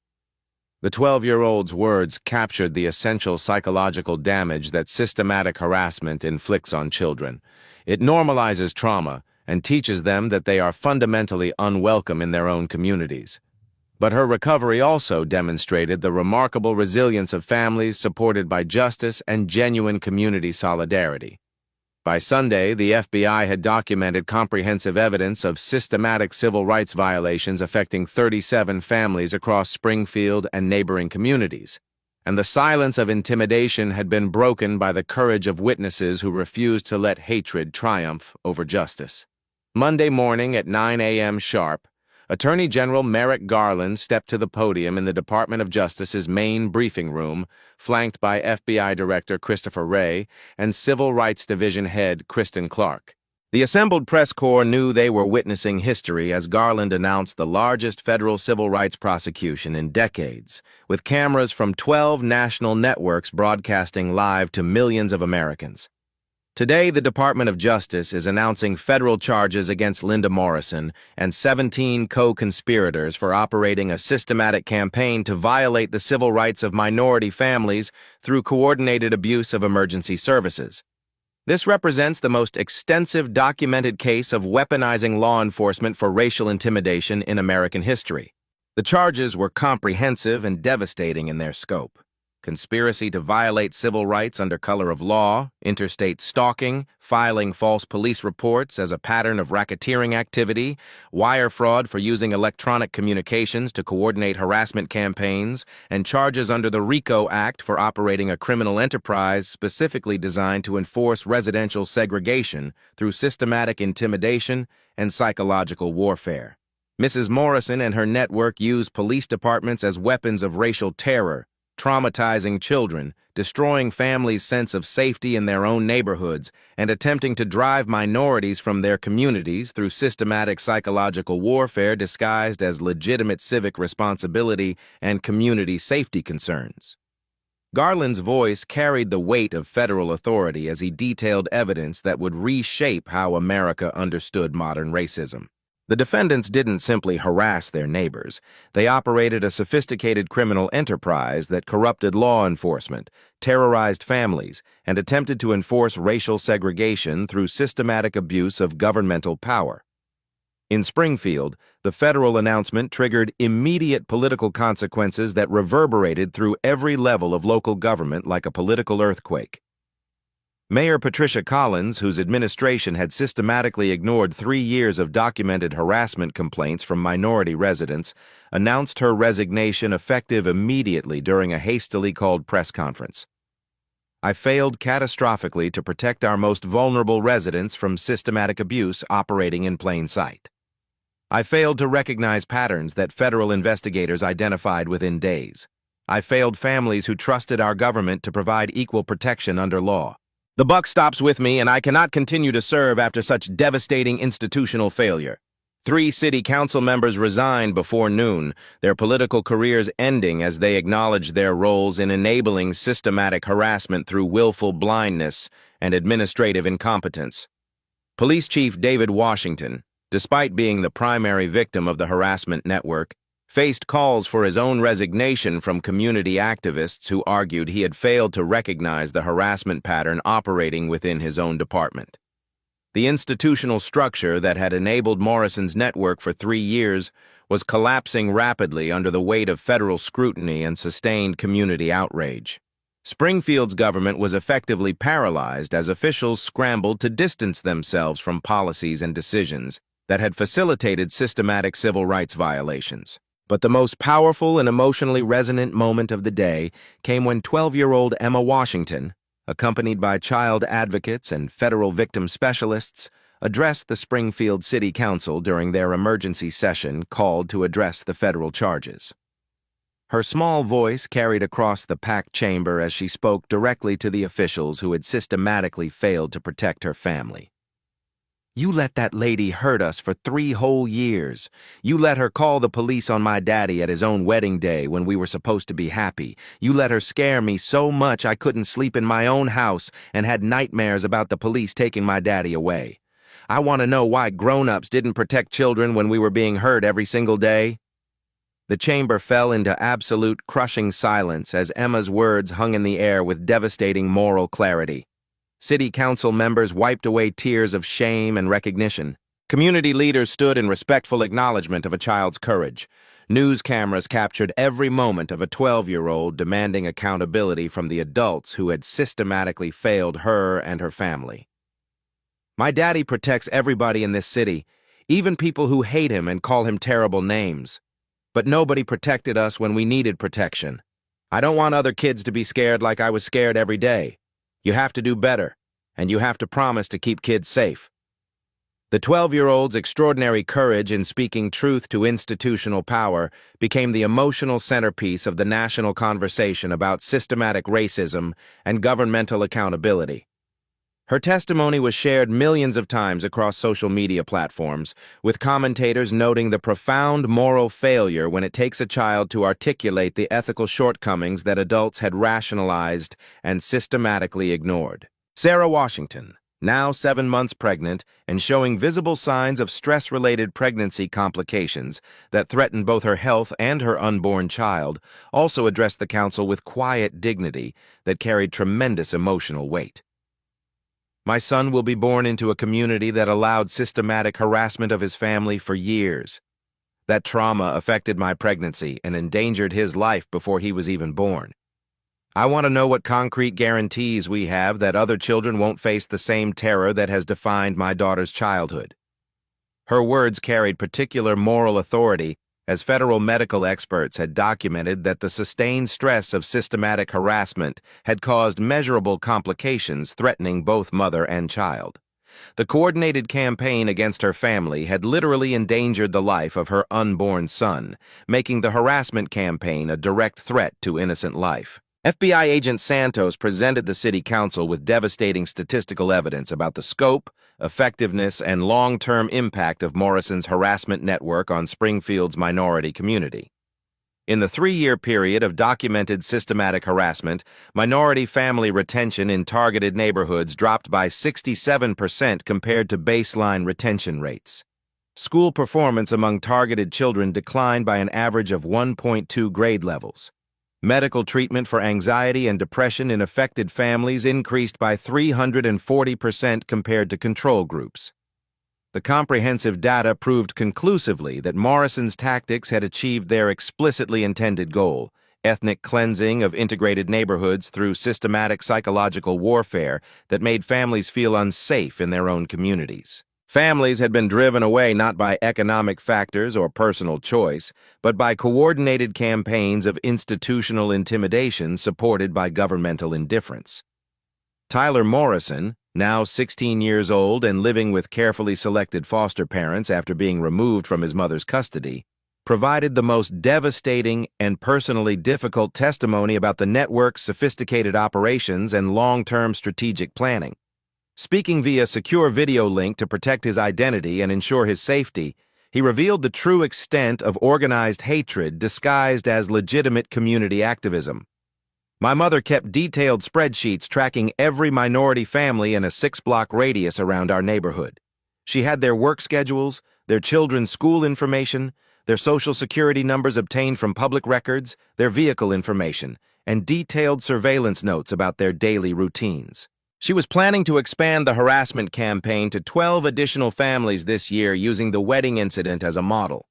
Speaker 1: The 12-year-old's words captured the essential psychological damage that systematic harassment inflicts on children. It normalizes trauma and teaches them that they are fundamentally unwelcome in their own communities. But her recovery also demonstrated the remarkable resilience of families supported by justice and genuine community solidarity. By Sunday, the FBI had documented comprehensive evidence of systematic civil rights violations affecting 37 families across Springfield and neighboring communities, and the silence of intimidation had been broken by the courage of witnesses who refused to let hatred triumph over justice. Monday morning at 9 a.m. sharp, Attorney General Merrick Garland stepped to the podium in the Department of Justice's main briefing room, flanked by FBI Director Christopher Wray and Civil Rights Division Head Kristen Clark. The assembled press corps knew they were witnessing history as Garland announced the largest federal civil rights prosecution in decades, with cameras from 12 national networks broadcasting live to millions of Americans. Today, the Department of Justice is announcing federal charges against Linda Morrison and 17 co-conspirators for operating a systematic campaign to violate the civil rights of minority families through coordinated abuse of emergency services. This represents the most extensive documented case of weaponizing law enforcement for racial intimidation in American history. The charges were comprehensive and devastating in their scope. Conspiracy to violate civil rights under color of law, interstate stalking, filing false police reports as a pattern of racketeering activity, wire fraud for using electronic communications to coordinate harassment campaigns, and charges under the RICO Act for operating a criminal enterprise specifically designed to enforce residential segregation through systematic intimidation and psychological warfare. Mrs. Morrison and her network used police departments as weapons of racial terror, traumatizing children, destroying families' sense of safety in their own neighborhoods, and attempting to drive minorities from their communities through systematic psychological warfare disguised as legitimate civic responsibility and community safety concerns. Garland's voice carried the weight of federal authority as he detailed evidence that would reshape how America understood modern racism. The defendants didn't simply harass their neighbors. They operated a sophisticated criminal enterprise that corrupted law enforcement, terrorized families, and attempted to enforce racial segregation through systematic abuse of governmental power. In Springfield, the federal announcement triggered immediate political consequences that reverberated through every level of local government like a political earthquake. Mayor Patricia Collins, whose administration had systematically ignored 3 years of documented harassment complaints from minority residents, announced her resignation effective immediately during a hastily called press conference. I failed catastrophically to protect our most vulnerable residents from systematic abuse operating in plain sight. I failed to recognize patterns that federal investigators identified within days. I failed families who trusted our government to provide equal protection under law. The buck stops with me, and I cannot continue to serve after such devastating institutional failure. 3 city council members resigned before noon, their political careers ending as they acknowledged their roles in enabling systematic harassment through willful blindness and administrative incompetence. Police Chief David Washington, despite being the primary victim of the harassment network, faced calls for his own resignation from community activists who argued he had failed to recognize the harassment pattern operating within his own department. The institutional structure that had enabled Morrison's network for 3 years was collapsing rapidly under the weight of federal scrutiny and sustained community outrage. Springfield's government was effectively paralyzed as officials scrambled to distance themselves from policies and decisions that had facilitated systematic civil rights violations. But the most powerful and emotionally resonant moment of the day came when 12-year-old Emma Washington, accompanied by child advocates and federal victim specialists, addressed the Springfield City Council during their emergency session called to address the federal charges. Her small voice carried across the packed chamber as she spoke directly to the officials who had systematically failed to protect her family. You let that lady hurt us for 3 whole years. You let her call the police on my daddy at his own wedding day when we were supposed to be happy. You let her scare me so much I couldn't sleep in my own house and had nightmares about the police taking my daddy away. I want to know why grown-ups didn't protect children when we were being hurt every single day." The chamber fell into absolute, crushing silence as Emma's words hung in the air with devastating moral clarity. City council members wiped away tears of shame and recognition. Community leaders stood in respectful acknowledgement of a child's courage. News cameras captured every moment of a 12-year-old demanding accountability from the adults who had systematically failed her and her family. "My daddy protects everybody in this city, even people who hate him and call him terrible names. But nobody protected us when we needed protection. I don't want other kids to be scared like I was scared every day. You have to do better, and you have to promise to keep kids safe." The 12-year-old's extraordinary courage in speaking truth to institutional power became the emotional centerpiece of the national conversation about systematic racism and governmental accountability. Her testimony was shared millions of times across social media platforms, with commentators noting the profound moral failure when it takes a child to articulate the ethical shortcomings that adults had rationalized and systematically ignored. Sarah Washington, now 7 months pregnant and showing visible signs of stress-related pregnancy complications that threatened both her health and her unborn child, also addressed the council with quiet dignity that carried tremendous emotional weight. "My son will be born into a community that allowed systematic harassment of his family for years. That trauma affected my pregnancy and endangered his life before he was even born. I want to know what concrete guarantees we have that other children won't face the same terror that has defined my daughter's childhood." Her words carried particular moral authority as federal medical experts had documented that the sustained stress of systematic harassment had caused measurable complications threatening both mother and child. The coordinated campaign against her family had literally endangered the life of her unborn son, making the harassment campaign a direct threat to innocent life. FBI agent Santos presented the city council with devastating statistical evidence about the scope, effectiveness, and long-term impact of Morrison's harassment network on Springfield's minority community. In the 3-year period of documented systematic harassment, minority family retention in targeted neighborhoods dropped by 67% compared to baseline retention rates. School performance among targeted children declined by an average of 1.2 grade levels. Medical treatment for anxiety and depression in affected families increased by 340% compared to control groups. The comprehensive data proved conclusively that Morrison's tactics had achieved their explicitly intended goal: ethnic cleansing of integrated neighborhoods through systematic psychological warfare that made families feel unsafe in their own communities. Families had been driven away not by economic factors or personal choice, but by coordinated campaigns of institutional intimidation supported by governmental indifference. Tyler Morrison, now 16 years old and living with carefully selected foster parents after being removed from his mother's custody, provided the most devastating and personally difficult testimony about the network's sophisticated operations and long-term strategic planning. Speaking via secure video link to protect his identity and ensure his safety, he revealed the true extent of organized hatred disguised as legitimate community activism. "My mother kept detailed spreadsheets tracking every minority family in a 6-block radius around our neighborhood. She had their work schedules, their children's school information, their social security numbers obtained from public records, their vehicle information, and detailed surveillance notes about their daily routines. She was planning to expand the harassment campaign to 12 additional families this year using the wedding incident as a model."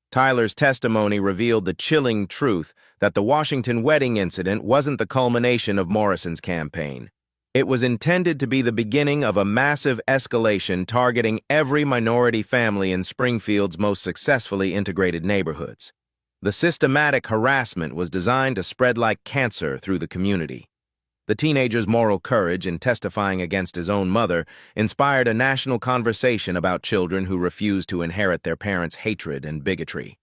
Speaker 1: Tyler's testimony revealed the chilling truth that the Washington wedding incident wasn't the culmination of Morrison's campaign. It was intended to be the beginning of a massive escalation targeting every minority family in Springfield's most successfully integrated neighborhoods. The systematic harassment was designed to spread like cancer through the community. The teenager's moral courage in testifying against his own mother inspired a national conversation about children who refuse to inherit their parents' hatred and bigotry.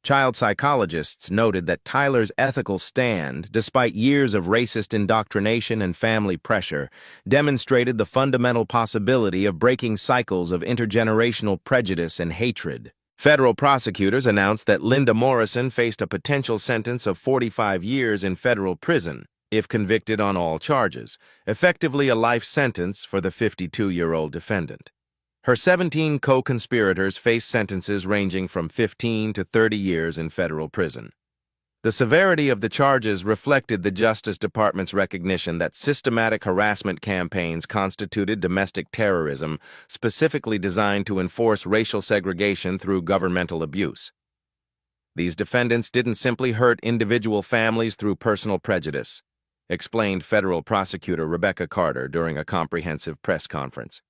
Speaker 1: Child psychologists noted that Tyler's ethical stand, despite years of racist indoctrination and family pressure, demonstrated the fundamental possibility of breaking cycles of intergenerational prejudice and hatred. Federal prosecutors announced that Linda Morrison faced a potential sentence of 45 years in federal prison if convicted on all charges, effectively a life sentence for the 52-year-old defendant. Her 17 co-conspirators faced sentences ranging from 15 to 30 years in federal prison. The severity of the charges reflected the Justice Department's recognition that systematic harassment campaigns constituted domestic terrorism specifically designed to enforce racial segregation through governmental abuse. These defendants didn't simply hurt individual families through personal prejudice, explained federal prosecutor Rebecca Carter during a comprehensive press conference.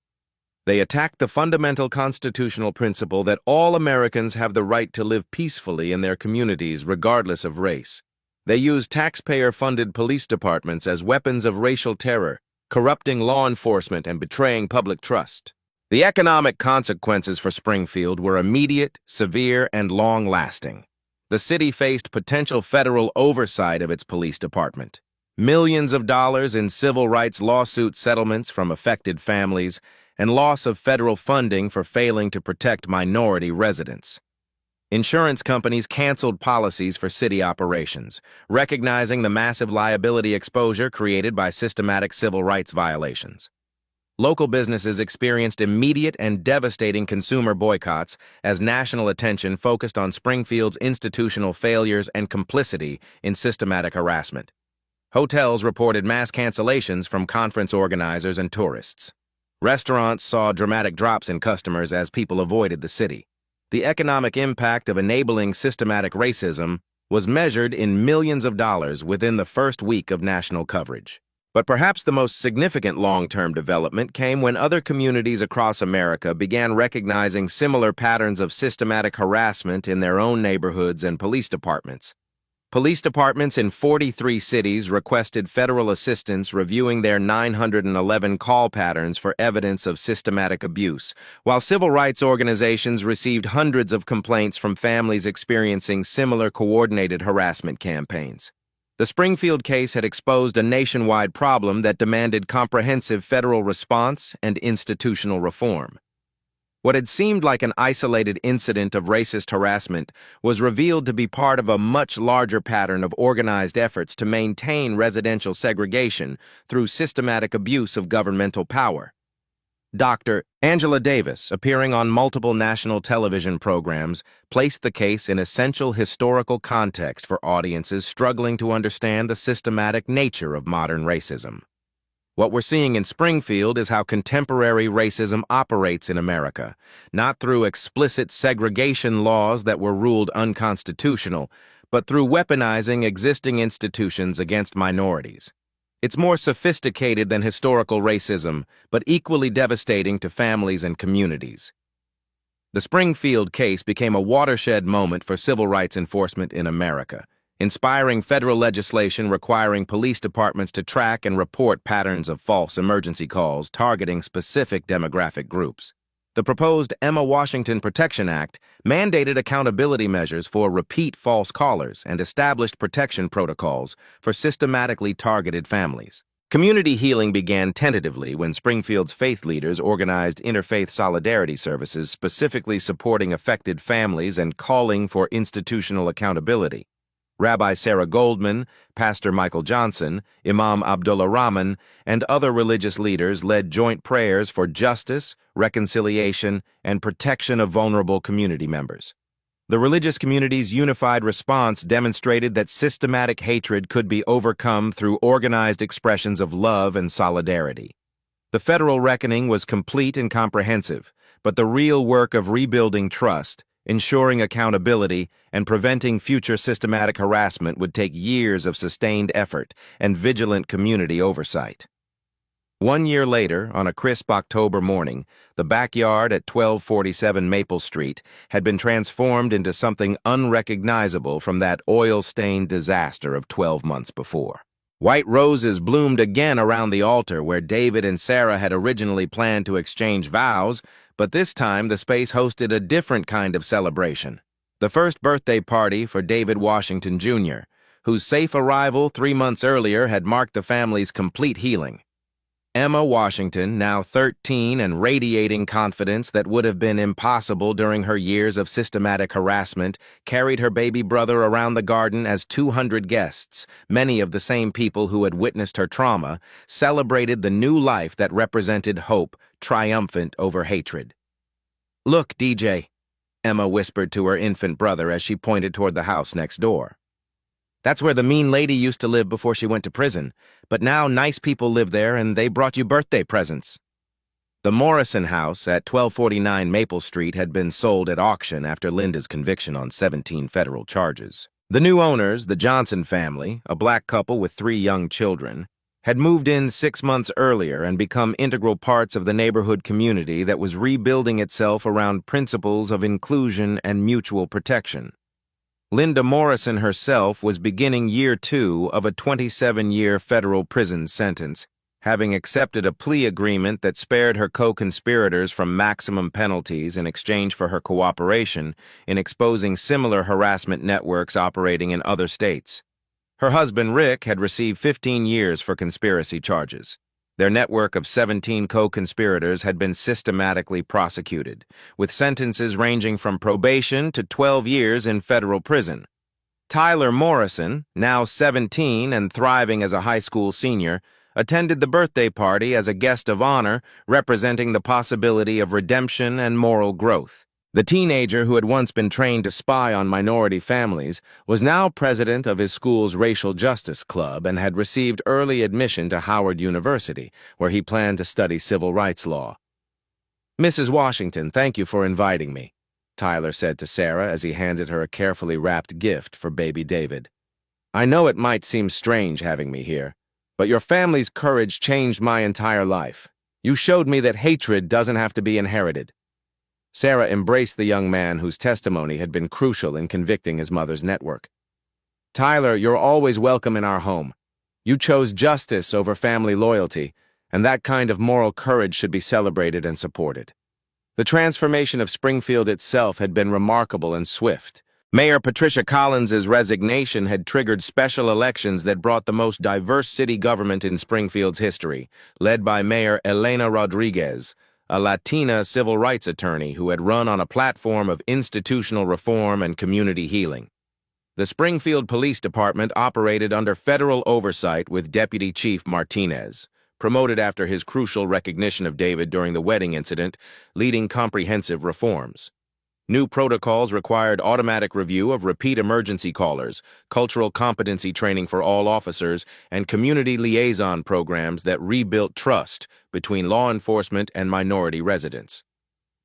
Speaker 1: They attacked the fundamental constitutional principle that all Americans have the right to live peacefully in their communities regardless of race. They used taxpayer-funded police departments as weapons of racial terror, corrupting law enforcement and betraying public trust. The economic consequences for Springfield were immediate, severe, and long-lasting. The city faced potential federal oversight of its police department. Millions of dollars in civil rights lawsuit settlements from affected families, and loss of federal funding for failing to protect minority residents. Insurance companies canceled policies for city operations, recognizing the massive liability exposure created by systematic civil rights violations. Local businesses experienced immediate and devastating consumer boycotts as national attention focused on Springfield's institutional failures and complicity in systematic harassment. Hotels reported mass cancellations from conference organizers and tourists. Restaurants saw dramatic drops in customers as people avoided the city. The economic impact of enabling systematic racism was measured in millions of dollars within the first week of national coverage. But perhaps the most significant long-term development came when other communities across America began recognizing similar patterns of systematic harassment in their own neighborhoods and police departments. Police departments in 43 cities requested federal assistance reviewing their 911 call patterns for evidence of systematic abuse, while civil rights organizations received hundreds of complaints from families experiencing similar coordinated harassment campaigns. The Springfield case had exposed a nationwide problem that demanded comprehensive federal response and institutional reform. What had seemed like an isolated incident of racist harassment was revealed to be part of a much larger pattern of organized efforts to maintain residential segregation through systematic abuse of governmental power. Dr. Angela Davis, appearing on multiple national television programs, placed the case in essential historical context for audiences struggling to understand the systematic nature of modern racism. What we're seeing in Springfield is how contemporary racism operates in America, not through explicit segregation laws that were ruled unconstitutional, but through weaponizing existing institutions against minorities. It's more sophisticated than historical racism, but equally devastating to families and communities. The Springfield case became a watershed moment for civil rights enforcement in America, inspiring federal legislation requiring police departments to track and report patterns of false emergency calls targeting specific demographic groups. The proposed Emma Washington Protection Act mandated accountability measures for repeat false callers and established protection protocols for systematically targeted families. Community healing began tentatively when Springfield's faith leaders organized interfaith solidarity services specifically supporting affected families and calling for institutional accountability. Rabbi Sarah Goldman, Pastor Michael Johnson, Imam Abdullah Rahman, and other religious leaders led joint prayers for justice, reconciliation, and protection of vulnerable community members. The religious community's unified response demonstrated that systematic hatred could be overcome through organized expressions of love and solidarity. The federal reckoning was complete and comprehensive, but the real work of rebuilding trust, ensuring accountability, and preventing future systematic harassment would take years of sustained effort and vigilant community oversight. 1 year later, on a crisp October morning, the backyard at 1247 Maple Street had been transformed into something unrecognizable from that oil-stained disaster of 12 months before. White roses bloomed again around the altar where David and Sarah had originally planned to exchange vows, but this time the space hosted a different kind of celebration. The first birthday party for David Washington, Jr., whose safe arrival 3 months earlier had marked the family's complete healing. Emma Washington, now 13 and radiating confidence that would have been impossible during her years of systematic harassment, carried her baby brother around the garden as 200 guests, many of the same people who had witnessed her trauma, celebrated the new life that represented hope, triumphant over hatred. "Look, DJ," Emma whispered to her infant brother as she pointed toward the house next door. "That's where the mean lady used to live before she went to prison, but now nice people live there and they brought you birthday presents." The Morrison house at 1249 Maple Street had been sold at auction after Linda's conviction on 17 federal charges. The new owners, the Johnson family, a black couple with 3 young children, had moved in 6 months earlier and become integral parts of the neighborhood community that was rebuilding itself around principles of inclusion and mutual protection. Linda Morrison herself was beginning year 2 of a 27-year federal prison sentence, having accepted a plea agreement that spared her co-conspirators from maximum penalties in exchange for her cooperation in exposing similar harassment networks operating in other states. Her husband, Rick, had received 15 years for conspiracy charges. Their network of 17 co-conspirators had been systematically prosecuted, with sentences ranging from probation to 12 years in federal prison. Tyler Morrison, now 17 and thriving as a high school senior, attended the birthday party as a guest of honor, representing the possibility of redemption and moral growth. The teenager who had once been trained to spy on minority families was now president of his school's Racial Justice Club and had received early admission to Howard University, where he planned to study civil rights law. "Mrs. Washington, thank you for inviting me," Tyler said to Sarah as he handed her a carefully wrapped gift for baby David. "I know it might seem strange having me here, but your family's courage changed my entire life. You showed me that hatred doesn't have to be inherited." Sarah embraced the young man whose testimony had been crucial in convicting his mother's network. "Tyler, you're always welcome in our home. You chose justice over family loyalty, and that kind of moral courage should be celebrated and supported." The transformation of Springfield itself had been remarkable and swift. Mayor Patricia Collins's resignation had triggered special elections that brought the most diverse city government in Springfield's history, led by Mayor Elena Rodriguez, a Latina civil rights attorney who had run on a platform of institutional reform and community healing. The Springfield Police Department operated under federal oversight with Deputy Chief Martinez, promoted after his crucial recognition of David during the wedding incident, leading comprehensive reforms. New protocols required automatic review of repeat emergency callers, cultural competency training for all officers, and community liaison programs that rebuilt trust between law enforcement and minority residents.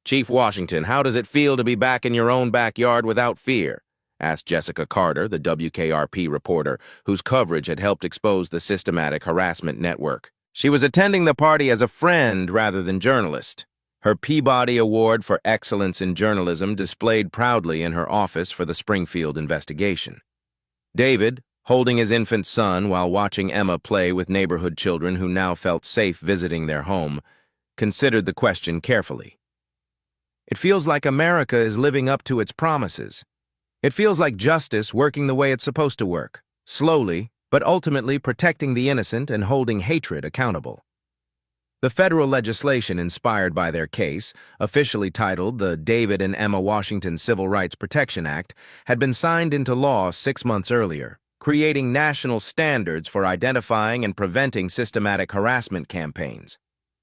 Speaker 1: "Chief Washington, how does it feel to be back in your own backyard without fear?" asked Jessica Carter, the WKRP reporter, whose coverage had helped expose the systematic harassment network. She was attending the party as a friend rather than journalist. Her Peabody Award for Excellence in Journalism displayed proudly in her office for the Springfield investigation. David, holding his infant son while watching Emma play with neighborhood children who now felt safe visiting their home, considered the question carefully. "It feels like America is living up to its promises. It feels like justice working the way it's supposed to work, slowly, but ultimately protecting the innocent and holding hatred accountable." The federal legislation inspired by their case, officially titled the David and Emma Washington Civil Rights Protection Act, had been signed into law 6 months earlier, creating national standards for identifying and preventing systematic harassment campaigns.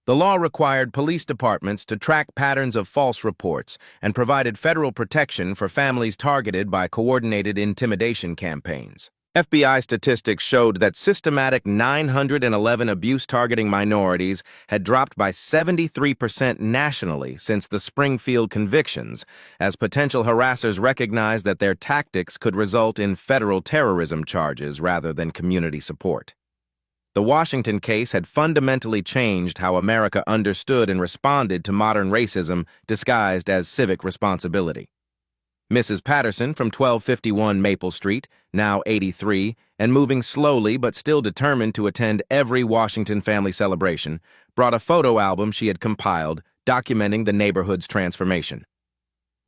Speaker 1: The law required police departments to track patterns of false reports and provided federal protection for families targeted by coordinated intimidation campaigns. FBI statistics showed that systematic 911 abuse targeting minorities had dropped by 73% nationally since the Springfield convictions, as potential harassers recognized that their tactics could result in federal terrorism charges rather than community support. The Washington case had fundamentally changed how America understood and responded to modern racism disguised as civic responsibility. Mrs. Patterson from 1251 Maple Street, now 83, and moving slowly but still determined to attend every Washington family celebration, brought a photo album she had compiled documenting the neighborhood's transformation.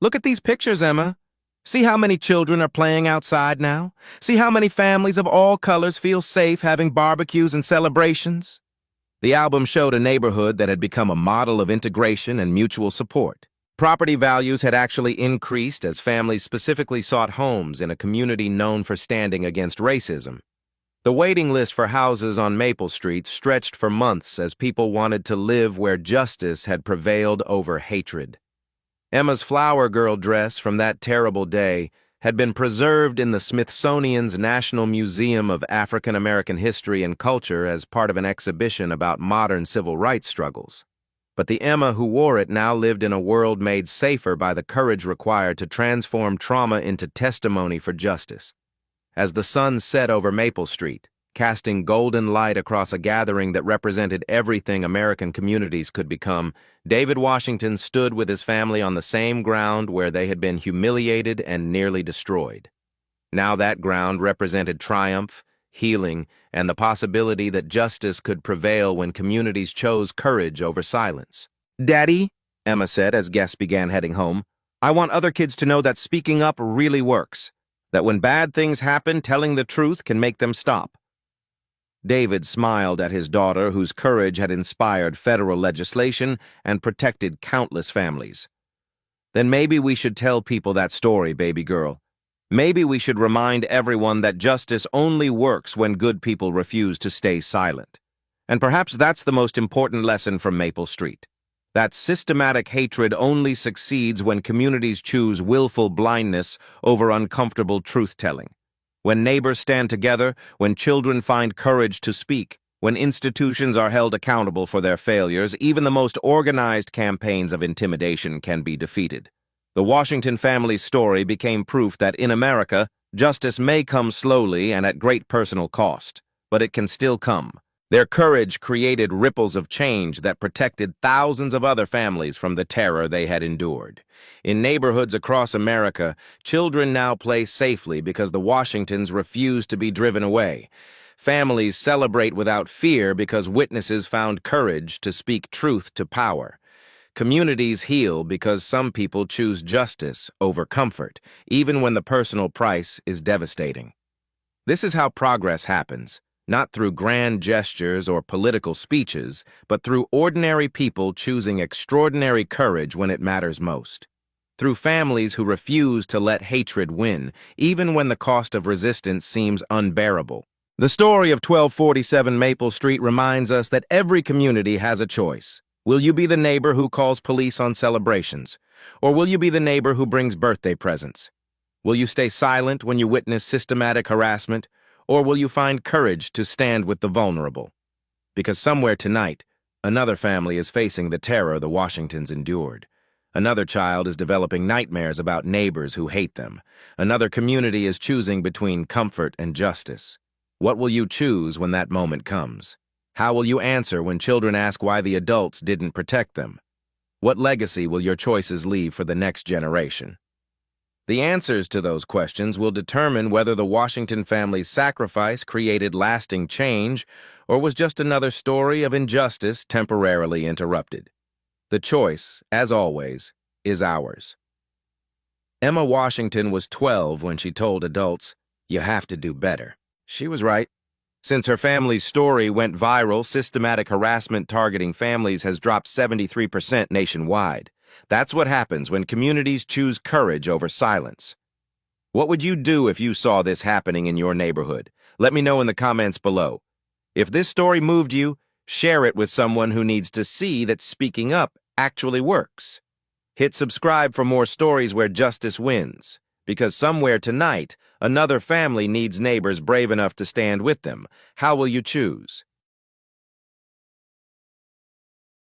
Speaker 1: "Look at these pictures, Emma," See how many children are playing outside now? See how many families of all colors feel safe having barbecues and celebrations? The album showed a neighborhood that had become a model of integration and mutual support. Property values had actually increased as families specifically sought homes in a community known for standing against racism. The waiting list for houses on Maple Street stretched for months as people wanted to live where justice had prevailed over hatred. Emma's flower girl dress from that terrible day had been preserved in the Smithsonian's National Museum of African American History and Culture as part of an exhibition about modern civil rights struggles. But the Emma who wore it now lived in a world made safer by the courage required to transform trauma into testimony for justice. As the sun set over Maple Street, casting golden light across a gathering that represented everything American communities could become, David Washington stood with his family on the same ground where they had been humiliated and nearly destroyed. Now that ground represented triumph, healing, and the possibility that justice could prevail when communities chose courage over silence. "Daddy," Emma said as guests began heading home, "I want other kids to know that speaking up really works, that when bad things happen, telling the truth can make them stop." David smiled at his daughter, whose courage had inspired federal legislation and protected countless families. "Then maybe we should tell people that story, baby girl. Maybe we should remind everyone that justice only works when good people refuse to stay silent. And perhaps that's the most important lesson from Maple Street. That systematic hatred only succeeds when communities choose willful blindness over uncomfortable truth-telling. When neighbors stand together, when children find courage to speak, when institutions are held accountable for their failures, even the most organized campaigns of intimidation can be defeated. The Washington family's story became proof that in America, justice may come slowly and at great personal cost, but it can still come. Their courage created ripples of change that protected thousands of other families from the terror they had endured. In neighborhoods across America, children now play safely because the Washingtons refuse to be driven away. Families celebrate without fear because witnesses found courage to speak truth to power. Communities heal because some people choose justice over comfort, even when the personal price is devastating. This is how progress happens, not through grand gestures or political speeches, but through ordinary people choosing extraordinary courage when it matters most. Through families who refuse to let hatred win, even when the cost of resistance seems unbearable. The story of 1247 Maple Street reminds us that every community has a choice. Will you be the neighbor who calls police on celebrations? Or will you be the neighbor who brings birthday presents? Will you stay silent when you witness systematic harassment? Or will you find courage to stand with the vulnerable? Because somewhere tonight, another family is facing the terror the Washingtons endured. Another child is developing nightmares about neighbors who hate them. Another community is choosing between comfort and justice. What will you choose when that moment comes? How will you answer when children ask why the adults didn't protect them? What legacy will your choices leave for the next generation? The answers to those questions will determine whether the Washington family's sacrifice created lasting change or was just another story of injustice temporarily interrupted. The choice, as always, is ours. Emma Washington was 12 when she told adults, "You have to do better." She was right. Since her family's story went viral, systematic harassment targeting families has dropped 73% nationwide. That's what happens when communities choose courage over silence. What would you do if you saw this happening in your neighborhood? Let me know in the comments below. If this story moved you, share it with someone who needs to see that speaking up actually works. Hit subscribe for more stories where justice wins. Because somewhere tonight, another family needs neighbors brave enough to stand with them. How will you choose?